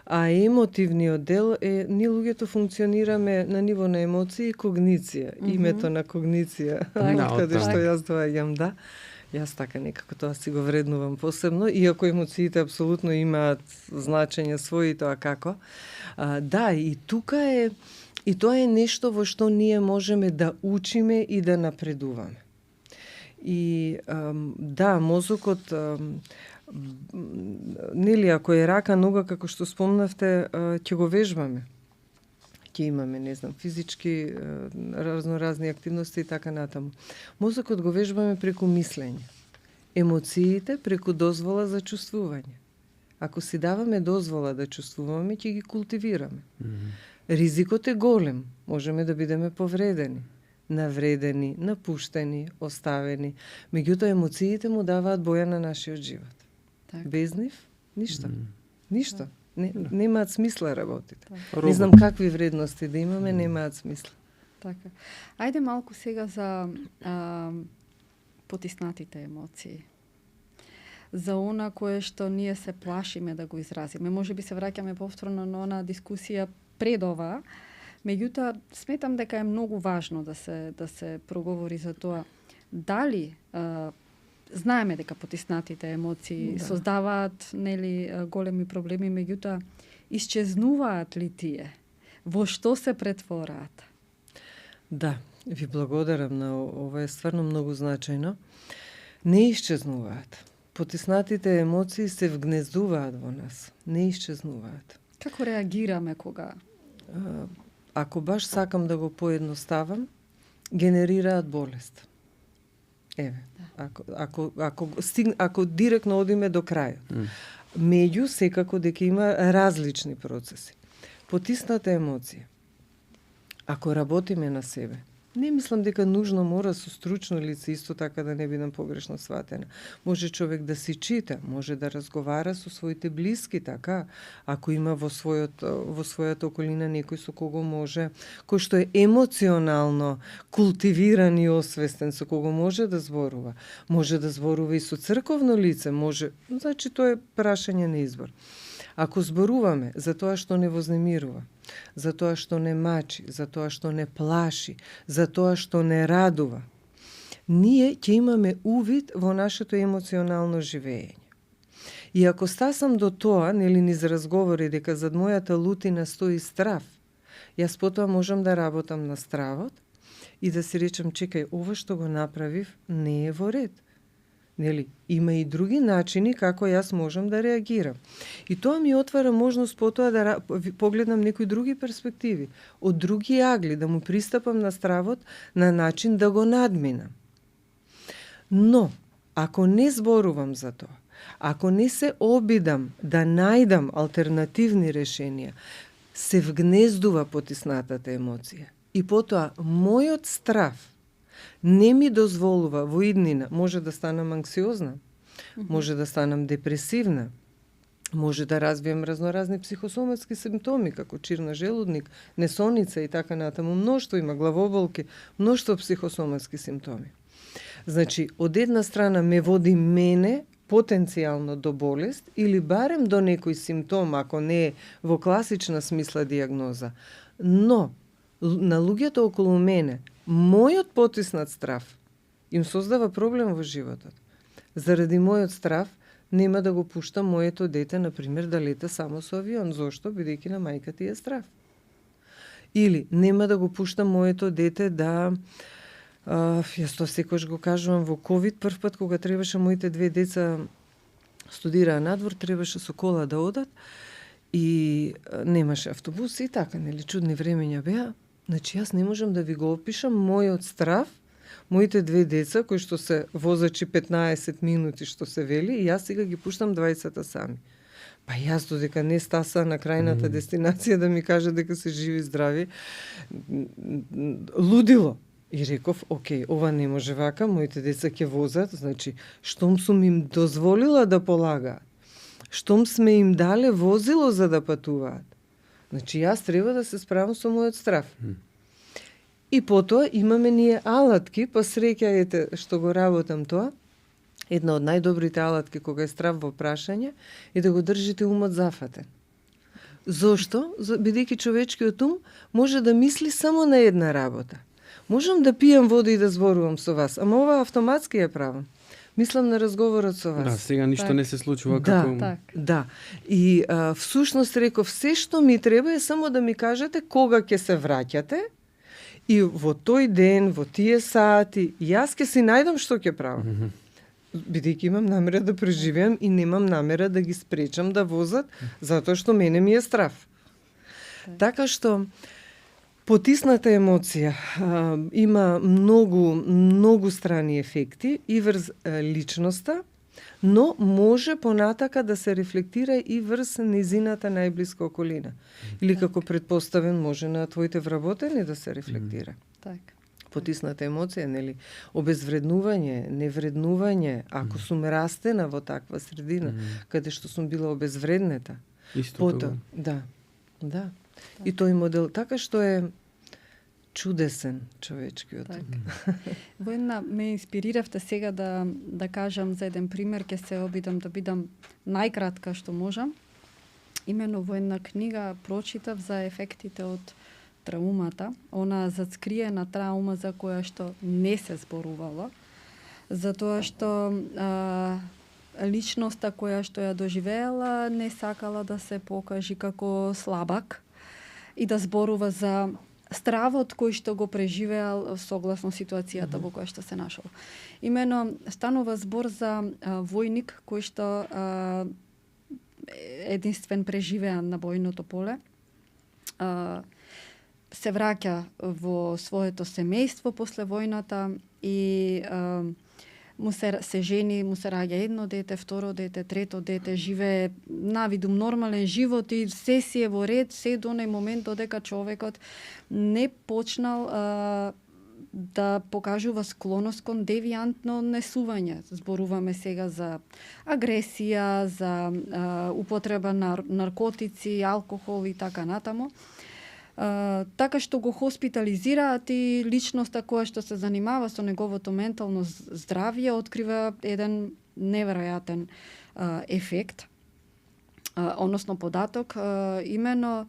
а емотивниот дел е, ние луѓето функционираме на ниво на емоции и когниција. Името на когниција, каде што јас доаѓам, да. Јас така некако тоа си го вреднувам посебно, иако емоциите апсолутно имаат значење своји, тоа како. Да, и тука е, и тоа е нешто во што ние можеме да учиме и да напредуваме. И да, мозокот нели, ако е рака, нога, како што спомнавте, ќе го вежбаме. Ќе имаме, не знам, физички разноразни активности и така натаму. Мозокот го вежбаме преку мислење. Емоциите преку дозвола за чувствување. Ако си даваме дозвола да чувствуваме, ќе ги култивираме. Ризикот е голем. Можеме да бидеме повредени, навредени, напуштени, оставени. Меѓутоа, емоциите му даваат боја на нашиот живот. Так. Без нив, ништо. Ништо. Немаат смисла работите. Так. Не знам какви вредности да имаме, немаат смисла. Така. Ајде малку сега за потиснатите емоции. За она кое што ние се плашиме да го изразиме. Може би се враќаме повторно на она дискусија пред ова, меѓутоа сметам дека е многу важно да се проговори за тоа дали знаеме дека потиснатите емоции создаваат нели големи проблеми, меѓутоа исчезнуваат ли тие? Во што се претвораат? Да, ви благодарам на ова, е стварно многу значајно. Не исчезнуваат. Потиснатите емоции се вгнездуваат во нас. Не исчезнуваат. Како реагираме кога? Ако баш сакам да го поедноставам, генерираат болест. Еве, ако директно одиме до крајот. Меѓу секако дека има различни процеси. Потисната емоција. Ако работиме на себе, не мислам дека нужно мора со стручно лице, исто така да не бидам погрешно сватена. Може човек да си чита, може да разговара со своите блиски, така, ако има во својата околина некој со кого може, кој што е емоционално култивиран и освестен, со кого може да зборува. Може да зборува и со црковно лице, може, значи тоа е прашање на избор. Ако зборуваме за тоа што не вознемирува, за тоа што не мачи, за тоа што не плаши, за тоа што не радува, ние ќе имаме увид во нашето емоционално живење. И ако стасам до тоа, нели низ разговори дека зад мојата лутина стои страв, јас потоа можам да работам на стравот и да си речем, чекај, ова што го направив не е во ред. Нели, има и други начини како јас можам да реагирам. И тоа ми отвара можност потоа да погледнам некои други перспективи, од други агли, да му пристапам на стравот на начин да го надминам. Но, ако не зборувам за тоа, ако не се обидам да најдам алтернативни решенија, се вгнездува потиснатата емоција. И потоа, мојот страв не ми дозволува во иднина, може да станам анксиозна, може да станам депресивна, може да развием разноразни психосоматски симптоми, како чир на желудник, несоница и така натаму. Мноштво има главоболки, мноштво психосоматски симптоми. Значи, од една страна ме води мене потенцијално до болест или барем до некој симптом, ако не е во класична смисла диагноза. Но, на луѓето околу мене, мојот потиснат страв им создава проблем во животот. Заради мојот страв нема да го пуштам моето дете, например, да лета само со авион. Зошто? Бидејќи на мајка ти е страв. Или нема да го пуштам моето дете да... јас тоа секојаш го кажувам во ковид, прв пат кога требаше моите две деца студираа надвор, требаше со кола да одат и немаше автобуси и така, нели, чудни времења беа. Значи, јас не можам да ви го опишам мојот страв, моите две деца, кои што се возачи 15 минути, што се вели, и јас сега ги пуштам 20 сами. Па јас додека не стаса на крајната дестинација да ми каже дека се живи здрави, лудило. И реков, окей, ова не може вака, моите деца ќе возат, значи, штом сум им дозволила да полагаат, штом сме им дале возило за да патуваат, значи, јас треба да се справам со мојот страв. И потоа имаме ние алатки, па среќа ете што го работам тоа. Една од најдобрите алатки кога е страв во прашање е да го држите умот зафатен. Зошто? Бидејќи човечкиот ум може да мисли само на една работа. Можам да пијам вода и да зборувам со вас, ама ова автоматски ја правам. Мислам на разговорот со вас. Да, сега ништо не се случува како... Да. И всушност реков, се што ми треба е само да ми кажете кога ќе се враќате и во тој ден, во тие сати, јас ќе си најдам што ќе правам. бидејќи имам намера да преживеам и немам намера да ги спречам да возат, затоа што мене ми е страв. Така што потисната емоција има многу страни ефекти и врз личноста, но може понатака да се рефлектира и врз незината најблиска околина. Или како предпоставен може на твоите вработени да се рефлектира. Така. Потисната емоција, нели, обезвреднување, невреднување, ако сум растена во таква средина, каде што сум била обезвреднета. Исто тоа. Да. И тој модел така што е чудесен човечкиот. Во една ме инспириравте сега да кажам за еден пример, ќе се обидам да бидам најкратка што можам. Имено во една книга прочитав за ефектите од траумата, она зацкриена траума за која што не се зборувала, затоа што личноста која што ја доживеела не сакала да се покажи како слабак и да зборува за стравот кој што го преживеал согласно ситуацијата во која што се нашол. Имено станува збор за војник кој што единствен преживеан на војното поле. Се враќа во своето семејство после војната и му се жени, му се раѓа едно дете, второ дете, трето дете, живее навидум нормален живот и се си е во ред, се до оној момент додека човекот не почнал да покажува склоност кон девијантно однесување. Зборуваме сега за агресија, за употреба на наркотици, алкохол и така натаму. Така што го хоспитализираат и личноста која што се занимава со неговото ментално здравје открива еден неверојатен ефект, односно податок, имено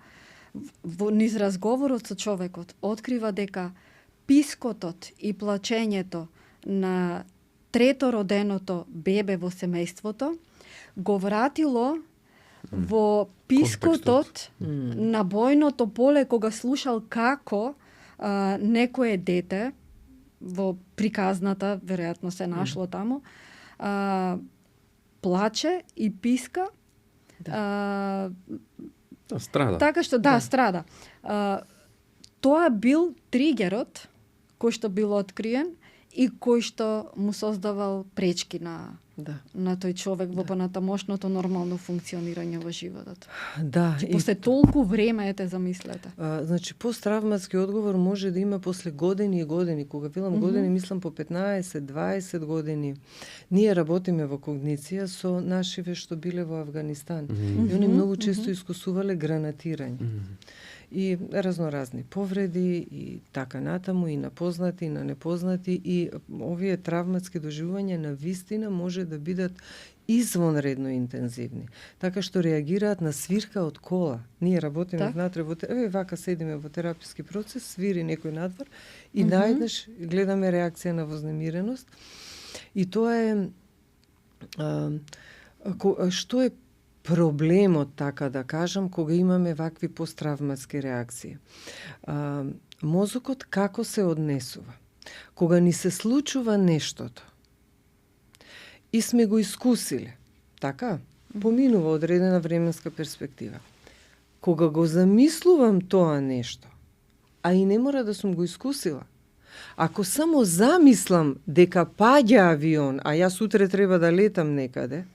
низ разговорот со човекот открива дека пискотот и плачењето на третороденото бебе во семејството го вратило во пискотот на бојното поле кога слушал како некое дете во приказната, веројатно се нашло таму, плаче и писка. Страда. Така што страда. Тоа бил тригерот кој што бил откриен и кој што му создавал пречки на тој човек во понатамошното нормално функционирање во животот. После толку време, ете, замислете. Значи, посттравматски одговор може да има после години и години. Кога велам години, мислам по 15-20 години. Ние работиме во когниција со нашиве што биле во Авганистан. И они многу често искусувале гранатирање. И разноразни повреди и така натаму, и на познати, и на непознати, и овие травматски доживувања на вистина може да бидат извонредно интензивни. Така што реагираат на свирка од кола. Ние работиме внатре, вака седиме во тераписки процес, свири некој надвор и најднаш гледаме реакција на вознемиреност. И тоа е што е проблемот, така да кажам, кога имаме вакви посттравматски реакции. Мозокот како се однесува? Кога ни се случува нештото и сме го искусиле, така? Поминува одредена временска перспектива. Кога го замислувам тоа нешто, а и не мора да сум го искусила, ако само замислам дека паѓа авион, а јас утре треба да летам некаде,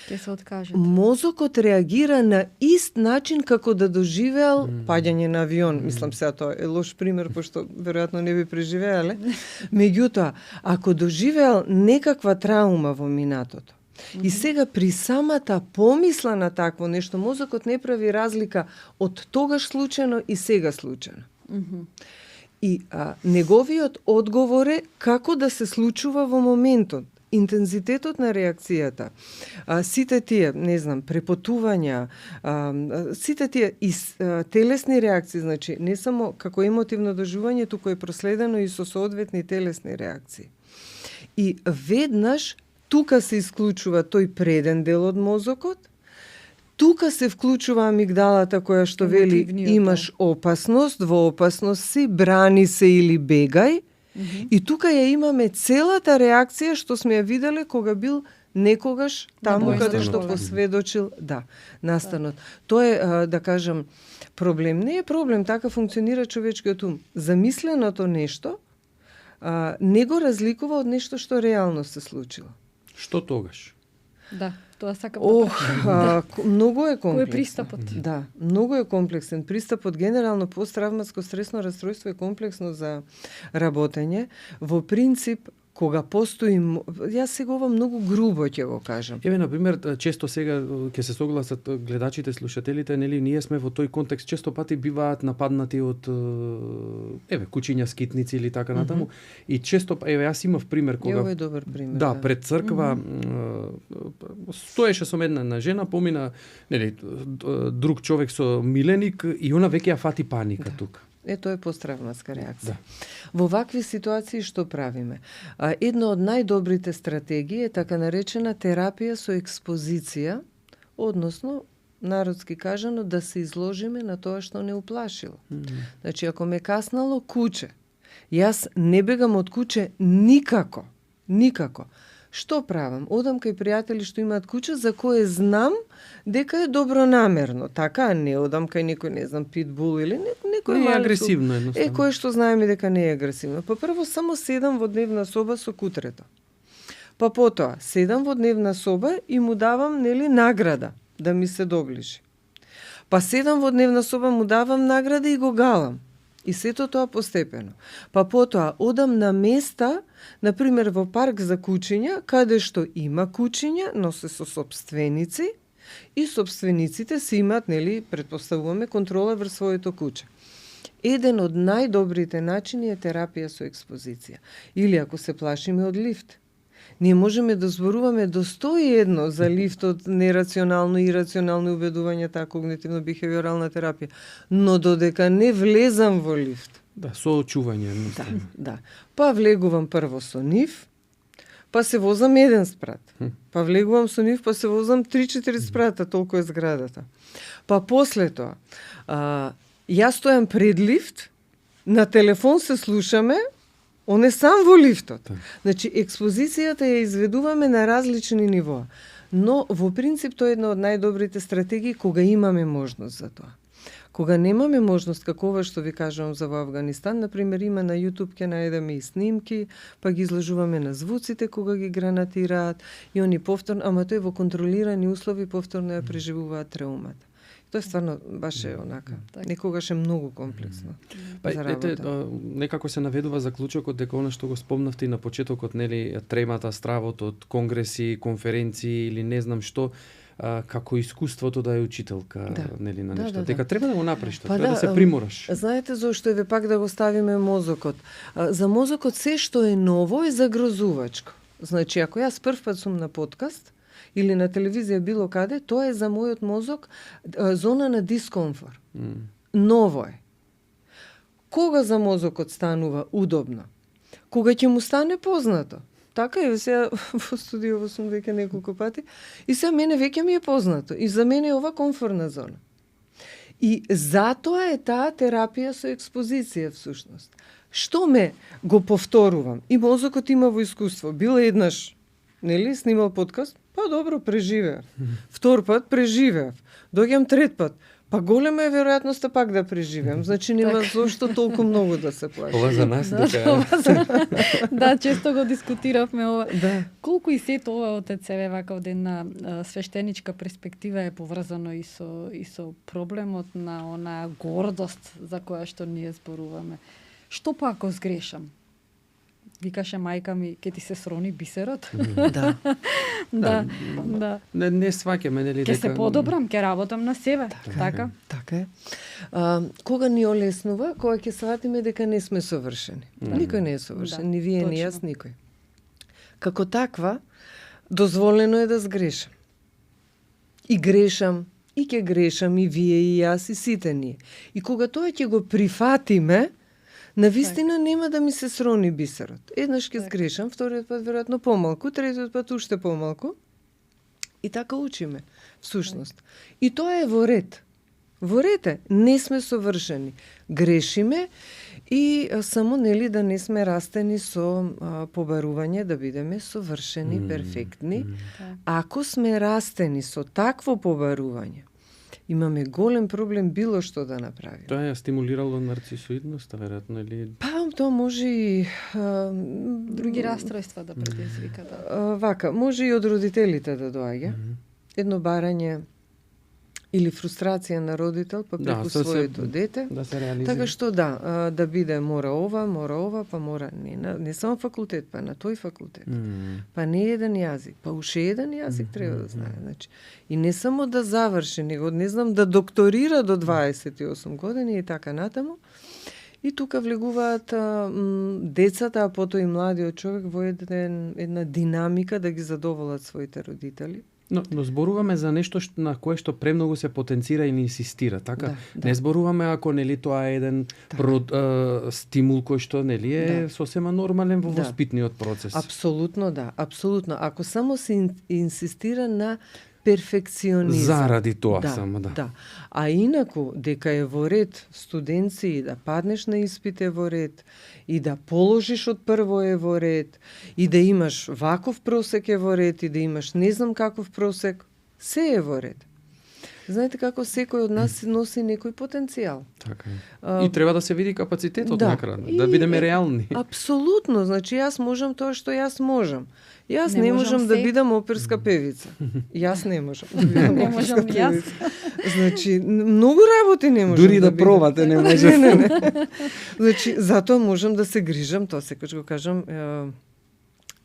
ќе се откажете. Мозокот реагира на ист начин како да доживеал паѓање на авион. Мислам сега тоа е лош пример, пошто веројатно не би преживеале. Меѓутоа, ако доживеал некаква траума во минатото, и сега при самата помисла на такво нешто, мозокот не прави разлика од тогаш случајно и сега случајно. И неговиот одговор е како да се случува во моментот. Интензитетот на реакцијата, сите тие, не знам, препотувања, сите тие телесни реакции, значи не само како емотивно доживување, туку е проследено и со соодветни телесни реакции. И веднаш тука се исклучува тој преден дел од мозокот, тука се вклучува амигдалата која што вели имаш опасност, во опасност си, брани се или бегај, И тука ја имаме целата реакција што сме ја виделе кога бил некогаш таму каде што посведочил, настанот. Тоа е, да кажам, проблем. Не е проблем, така функционира човечкиот ум. Замисленото нешто не го разликува од нешто што реално се случило. Што тогаш? Да, тоа сакам многу е комплексен. Кој е пристапот? Да, многу е комплексен. Пристапот генерално посттравматско стресно расстройство е комплексно за работење. Во принцип, кога постои, јас сега ова многу грубо ќе го кажам. Еве, на пример, често сега ќе се согласат гледачите, слушателите, нели, ние сме во тој контекст, често пати биваат нападнати од кучиња, скитници или така натаму. И често, јас имав пример кога Ова е добар пример. Да, пред црква стоеше со една жена, помина, нели, друг човек со миленик и она веќе ја фати паника тука. Тоа е посттравматска реакција. Да. Во вакви ситуации што правиме? Една од најдобрите стратегии е така наречена терапија со експозиција, односно, народски кажано, да се изложиме на тоа што не уплашило. Значи, ако ме каснало куче, јас не бегам од куче никако. Што правам? Одам кај пријатели што имаат куче за кое знам дека е добронамерно. Така, не одам кај некој, не знам, питбул или некој не е малку, агресивно едноставно. кое што знаеме дека не е агресивно. Па прво само седам во дневна соба со кутрето. Па потоа седам во дневна соба и му давам, нели, награда да ми се доближи. Па седам во дневна соба, му давам награда и го галам. И сето тоа постепено. Па потоа одам на места, например во парк за кучиња, каде што има кучиња, но се со сопственици, и сопствениците си имаат, нели, претпоставуваме, контрола врз своето куче. Еден од најдобрите начини е терапија со експозиција. Или ако се плашиме од лифт. Ние можеме да зборуваме до 101 за лифтот, нерационално и ирационално убедување, таа когнитивно-бихевиорална терапија. Но додека не влезам во лифт. Да, со очување. Да. Па влегувам прво со нив, па се возам 1 спрат. Па влегувам со нив, па се возам 3-4 спрата, толку е зградата. Па после тоа, јас стојам пред лифт, на телефон се слушаме, он е сам во лифтот. Значи, експозицијата ја изведуваме на различни нивоа. Но, во принцип, тоа е една од најдобрите стратегии кога имаме можност за тоа. Кога немаме можност, како ова што ви кажувам за во Авганистан, например, има на YouTube ќе најдеме и снимки, па ги изложуваме на звуците кога ги гранатираат, и они повторно, ама тоа е во контролирани услови, повторно ја преживуваат траумата. Тоа е стварно баш е онака. Некогаш е многу комплексно. Некако се наведува заклучокот дека она што го спомнавте и на почетокот, нели, тремата, стравот од конгреси, конференции или не знам што, како искуството да е учителка, нели, на нешто. Дека треба да го направиш, треба да се примораш. Знаете зошто е пак да го ставиме мозокот? За мозокот се што е ново е загрозувачко. Значи, ако јас првпат сум на подкаст, или на телевизија било каде, тоа е за мојот мозок зона на дискомфор. Ново е. Кога за мозокот станува удобно? Кога ќе му стане познато. Така е, сега во студиово сум веќе неколку пати, и сега мене веќе ми е познато. И за мене е ова комфортна зона. И затоа е таа терапија со експозиција всушност. Што ме го повторувам? И мозокот има во искуство. Бил еднаш, нели, снимал подкаст, па добро, преживеав. Втор пат преживеав. Доѓам трет пат, па голема е веројатноста пак да преживеам. Значи нема зошто толку многу да се плаши. Ова за нас дека Да, често го дискутиравме ова. Да. Колку и сето ова од ЕЦВ вака од една свештеничка перспектива е поврзано и со проблемот на онаа гордост за која што ние зборуваме. Што па ако сгрешам? Викаше мајка ми, ке ти се срони бисерот. Да. Да. Не сваќаме, нели, дека Ке се подобрам, ке работам на себе, така? Така е. Кога ни олеснува, кога ќе сватиме дека не сме совршени. Никој не е совршен, ни вие, ни јас, никој. Како таква, дозволено е да сгрешам. И грешам, и ќе грешам и вие, и јас, и сите ние. И кога тоа ќе го прифатиме, навистина нема да ми се срони бисерот. Еднаш ќе сгрешам, вториот пат веројатно помалку, третиот пат уште помалку. И така учиме, всушност. И тоа е во ред. Во ред е, не сме совршени. Грешиме И само нели да не сме растени со побарување да бидеме совршени, перфектни. Ако сме растени со такво побарување, имаме голем проблем било што да направиме. Тоа ја стимулирало нарцисоидноста, веројатно, или... Па, тоа може и... Други расстройства да предизвика, да. Вака, може и од родителите да доаѓа. Едно барање или фрустрација на родител па преку своето дете. Да се реализира. Така што да биде мора ова, па мора не само факултет, па на тој факултет. Па не еден јазик, па уште еден јазик треба да знае. Значи, и не само да заврши, него не знам да докторира до 28 години и така натаму. И тука влегуваат децата, а потоа и младиот човек во една динамика да ги задоволат своите родители. Но зборуваме за нешто на кое што премногу се потенцира и не инсистира, така? Да. Не зборуваме ако нели тоа е еден стимул кој што нели е сосема нормален во воспитниот процес. Апсолутно да, апсолутно. Ако само се инсистира на перфекционизам. Заради тоа само, да. Да. А инаку, дека е во ред студенци и да паднеш на испит е во ред, и да положиш од прво е во ред, и да имаш ваков просек е во ред, и да имаш не знам каков просек, се е во ред. Знаете како секој од нас носи некој потенцијал. Така е. И треба да се види капацитетот на крај, да бидеме реални. Апсолутно, значи јас можам тоа што јас можам. Јас не можам да бидам оперска певица. Јас не можам. Не можам јас. Значи, многу работи не можам. Дури да пробате не можам. Не. Значи, затоа можам да се грижам, тоа секогаш го кажам,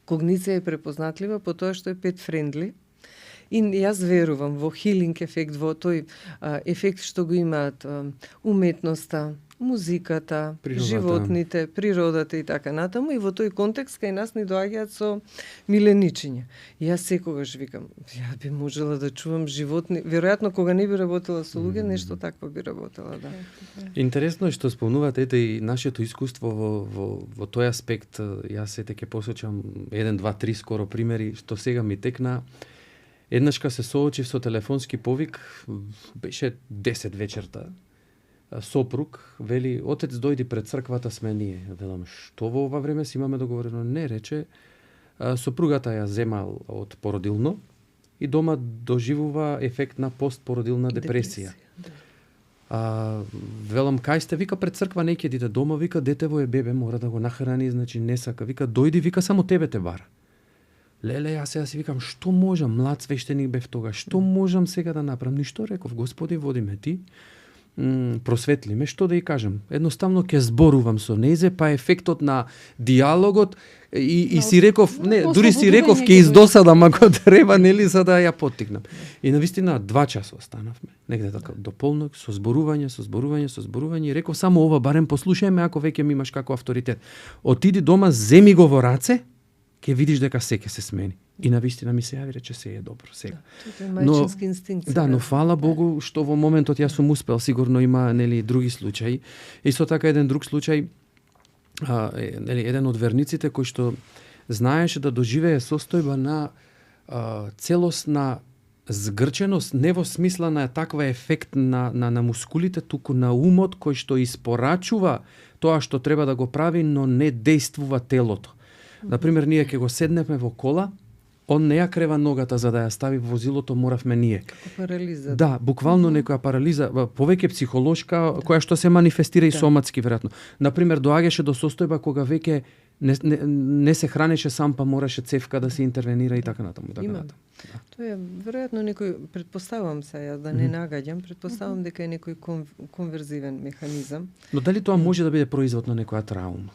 когниција е препознатлива по тоа што е pet friendly. И јас верувам во хилинг ефект, во тој ефект што го имаат уметноста, музиката, животните, природата и така натаму, и во тој контекст кај нас ни доаѓаат со миленичиња. И јас секогаш викам, ја би можела да чувам животни, веројатно кога не би работела со луѓе, нешто такво би работела, да. Интересно е што спомнувате ете и нашето искуство во тој аспект. Јас сите ќе посочам 1, 2, 3 скоро примери што сега ми текна. Еднашка се соочив со телефонски повик, беше 10 вечерта. Сопруг вели, отец дојди пред црквата сме ние. Велам, што во ова време си имаме договорено? Не, рече, сопругата ја зема од породилно и дома доживува ефект на постпородилна депресија. Велам, кај сте? Вика, пред црква не ќе диде дома, вика, детево е бебе, мора да го нахрани, значи не сака. Вика, дојди, вика, само тебе те бара. Леле, јас сега си викам, што можам, млад свештеник бев тога, што можам сега да направам? Ништо, реков, Господи, води ме ти, просветли ме, што да и кажам. Едноставно ќе зборувам со незе, па ефектот на диалогот и си реков, не, дури си реков ќе издосадам ако треба, нели, за да ја поттикнам. И навистина 2 часа останавме, негде така до полнок, со зборување, и реков само ова барем послушај ме ако веќе ми имаш како авторитет. Отиди дома, земи го во раце, ќе видиш дека се ќе се смени. И навистина ми се јави, рече, се е добро сега. Тоа е мајчински инстинкт. Да, но фала Богу што во моментот јас сум успел, сигурно има нели други случаи. Исто така еден друг случај, нели еден од верниците кој што знаеше да доживее состојба на целосна згрченост, не во смисла на таква ефект на мускулите, туку на умот кој што испорачува тоа што треба да го прави, но не дејствува телото. Например, ние ќе го седнеме во кола, он не ја крева ногата за да ја стави во возилото, моравме ние. Како парализа. Да, буквално некоја парализа, повеќе психолошка, која што се манифестира и соматски веројатно. Например, доаѓаше до состојба кога веќе не се хранеше сам, па мораше цевка да се интервенира и така натаму. Има. Да. Тоа е веројатно некој, предпоставам се ја да не нагаѓам, предпоставам дека е некој конверзивен механизам. Но дали тоа може да биде производ на некоја траума?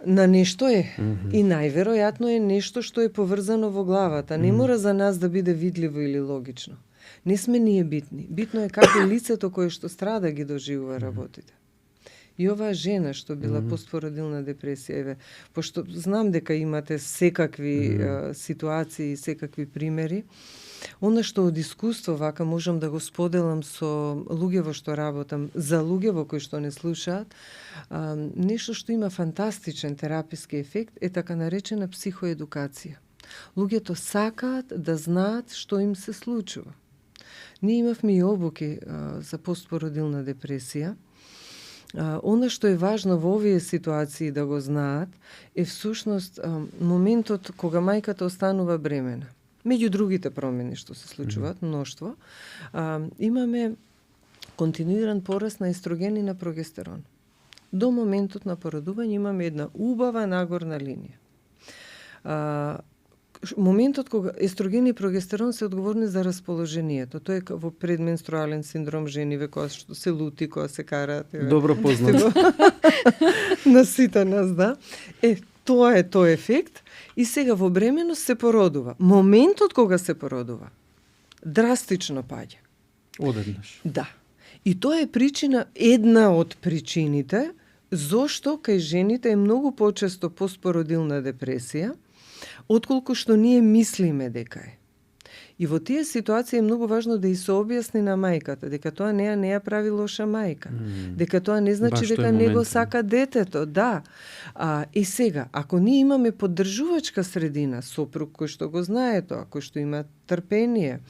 На нешто е. И најверојатно е нешто што е поврзано во главата. Не мора за нас да биде видливо или логично. Не сме ние битни. Битно е како лицето кое што страда ги доживува работите. И оваа жена што била постпородилна депресија, еве, пошто знам дека имате секакви ситуации, секакви примери, она што од искуство вака можам да го споделам со луѓе во што работам, за луѓе во кои што не слушаат, нешто што има фантастичен тераписки ефект е така наречена психоедукација. Луѓето сакаат да знаат што им се случува. Ние имавме и обуки за постпородилна депресија Она што е важно во овие ситуации да го знаат е всушност моментот кога мајката останува бремена. Меѓу другите промени што се случуваат, мноштво, имаме континуиран пораст на естроген и на прогестерон. До моментот на породување имаме една убава нагорна линија. Моментот кога естроген и прогестерон се одговорни за расположението. Тоа е во предменструален синдром жениве, кога што се лути, кога се караат. Добро познато. На сите нас, да. Тоа е тој ефект. И сега во бременост се породува. Моментот кога се породува, драстично паѓа. Одеднаш. Да. И тоа е причина, една од причините, зошто кај жените е многу почесто постпородилна депресија, отколку што ние мислиме дека е. И во тие ситуации е многу важно да и се објасни на мајката дека тоа не ја прави лоша мајка, дека тоа не значи дека не го сака детето, да. И сега, ако ние имаме поддржувачка средина, сопруг кој што го знае тоа, кој што има трпение,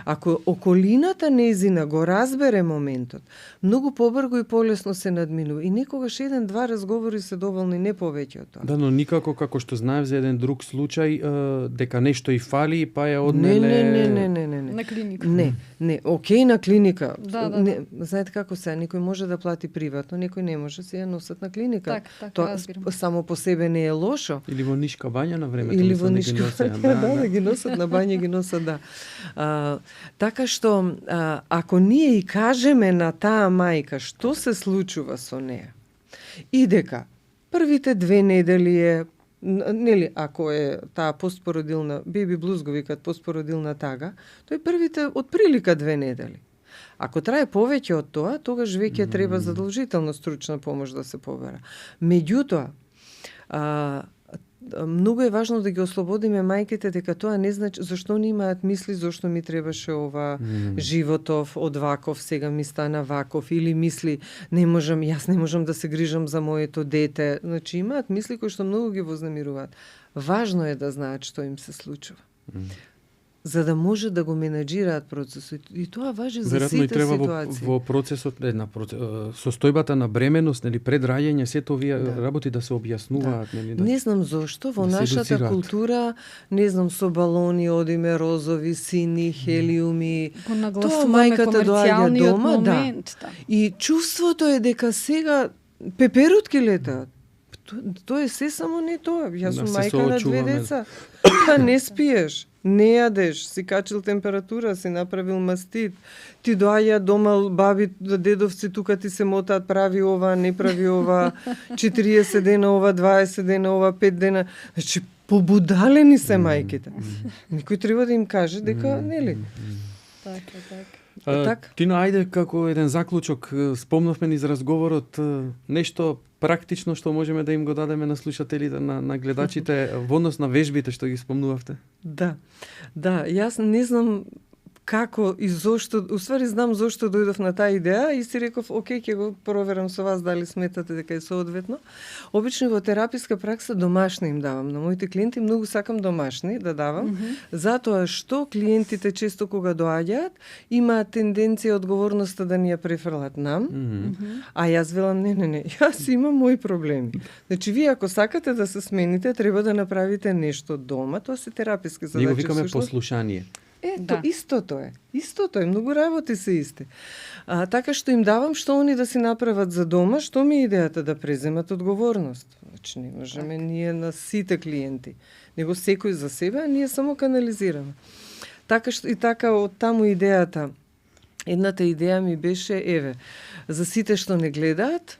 ако околината нејзина го разбере моментот, многу побрзо и полесно се надминува. И некогаш 1-2 разговори се доволни, не повеќе од тоа. Да, но никако како што знаев за еден друг случај, дека нешто и фали, па ја однеле... Не. На клиника. Не, окей на клиника. Да. Знаете како се, некој може да плати приватно, некој не може, се ја носат на клиника. Так, Тоа разбирам. само по себе не е лошо. Или во Нишка бања на времето. Или во Нишка бања, да ги носат на бања, ги носат, да. Така што, ако ние и кажеме на таа мајка што се случува со неа, и дека првите 2 недели е, нели, ако е таа постпородилна, беби блуз го викат постпородилна тага, тој првите отприлика 2 недели. Ако трае повеќе од тоа, тогаш веќе треба задолжително стручна помош да се побара. Меѓутоа, многу е важно да ги ослободиме мајките дека тоа не значи зашто не имаат мисли зошто ми требаше ова животов од ваков, сега ми стана ваков, или мисли јас не можам да се грижам за моето дете. Значи имаат мисли кои што многу ги вознемируваат. Важно е да знаат што им се случува. За да може да го менаџираат процесот. И тоа важи за веројатно сите треба ситуации. во процесот, состојбата на бременост, нели, пред раѓање, сето овие работи да се објаснуваат, нели, да. Не знам зошто во да се нашата едуцираат. култура, не знам, со балони одиме розови, сини, хелиуми. Го Тоа нагласуваме мајката доаѓа комерцијалниот дома, момент, да. И чувството е дека сега пеперутки летаат. Тоа е се само не тоа. Јас сум Да, се мајка на 2 соочуваме. деца. Па не спиеш, не јадеш, си качил температура, си направил мастит. Ти доаѓа дома баби, дедовци тука ти се мотаат, прави ова, не прави ова, 40 дена ова, 20 дена ова, 5 дена. Значи побудалени се мајките. Никој треба да им каже дека нели. Так. Тино, ајде како еден заклучок, спомнавме низ разговорот нешто практично што можеме да им го дадеме на слушателите, на гледачите во однос на вежбите што ги спомнувавте. Да, јас не знам како и зошто, уствари знам зошто дојдов на таа идеја и си реков, окей, ќе го проверам со вас дали сметате дека е соодветно. Обично во тераписка пракса домашни им давам. На моите клиенти многу сакам домашни да давам, затоа што клиентите често кога доаѓаат имаат тенденција одговорноста да ни ја префрлат нам, а јас велам не, јас имам мои проблеми. Значи вие ако сакате да се смените, треба да направите нешто дома, тоа се тераписки задачи. Ние го викаме послушание. Да. Истото е, многу работи се исти. Така што им давам што они да си направат за дома, што ми е идејата да преземат одговорност. Значи не можеме ние на сите клиенти, него секој за себе, а ние само канализираме. Така што и така од таму идејата, едната идеја ми беше, за сите што не гледаат,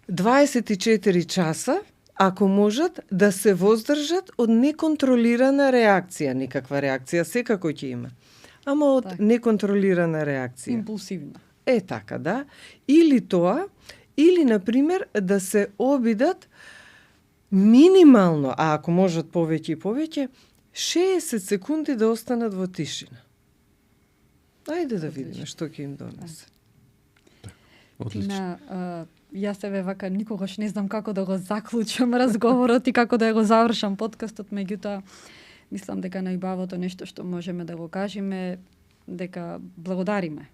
24 часа ако можат да се воздржат од неконтролирана реакција, никаква реакција секако ќе има, ама од неконтролирана реакција. Импулсивна. Така, да. Или тоа, или, например, да се обидат минимално, а ако можат повеќе и повеќе, 60 секунди да останат во тишина. Ајде да видиме што ќе им донесе. Одлично. Јас еве вака никогаш не знам како да го заклучам разговорот и како да го завршам подкастот, меѓутоа мислам дека најбавото нешто што можеме да го кажеме дека благодариме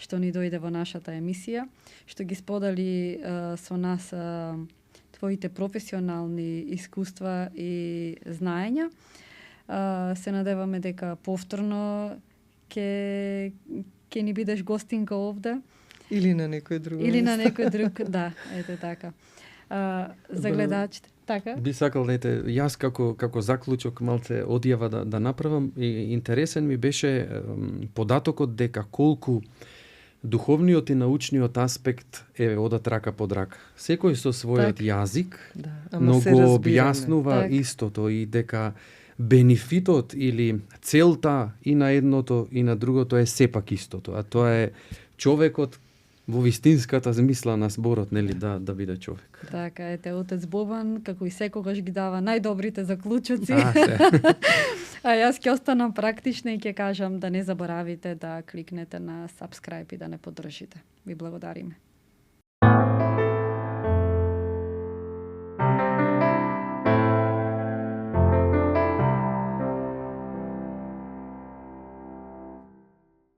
што ни дојде во нашата емисија, што ги сподели со нас твоите професионални искуства и знаења. Се надеваме дека повторно ќе ни бидеш гостинка овде. Или на некој друг. Или на некој друг, да, ете така. За гледачите, така? Би сакал, јас како заклучок малце одјава да направам. И интересен ми беше податокот дека колку духовниот и научниот аспект одат рака под рака. Секој со својот јазик, но го објаснува истото и дека бенефитот или целта и на едното и на другото е сепак истото, а тоа е човекот во вистинската змисла на зборот, нели, да биде човек. Така, ете, отец Бобан, како и секогаш ги дава најдобрите заклучоци. А јас ќе останам практична и ќе кажам да не заборавите да кликнете на subscribe и да не поддржите. Ви благодариме.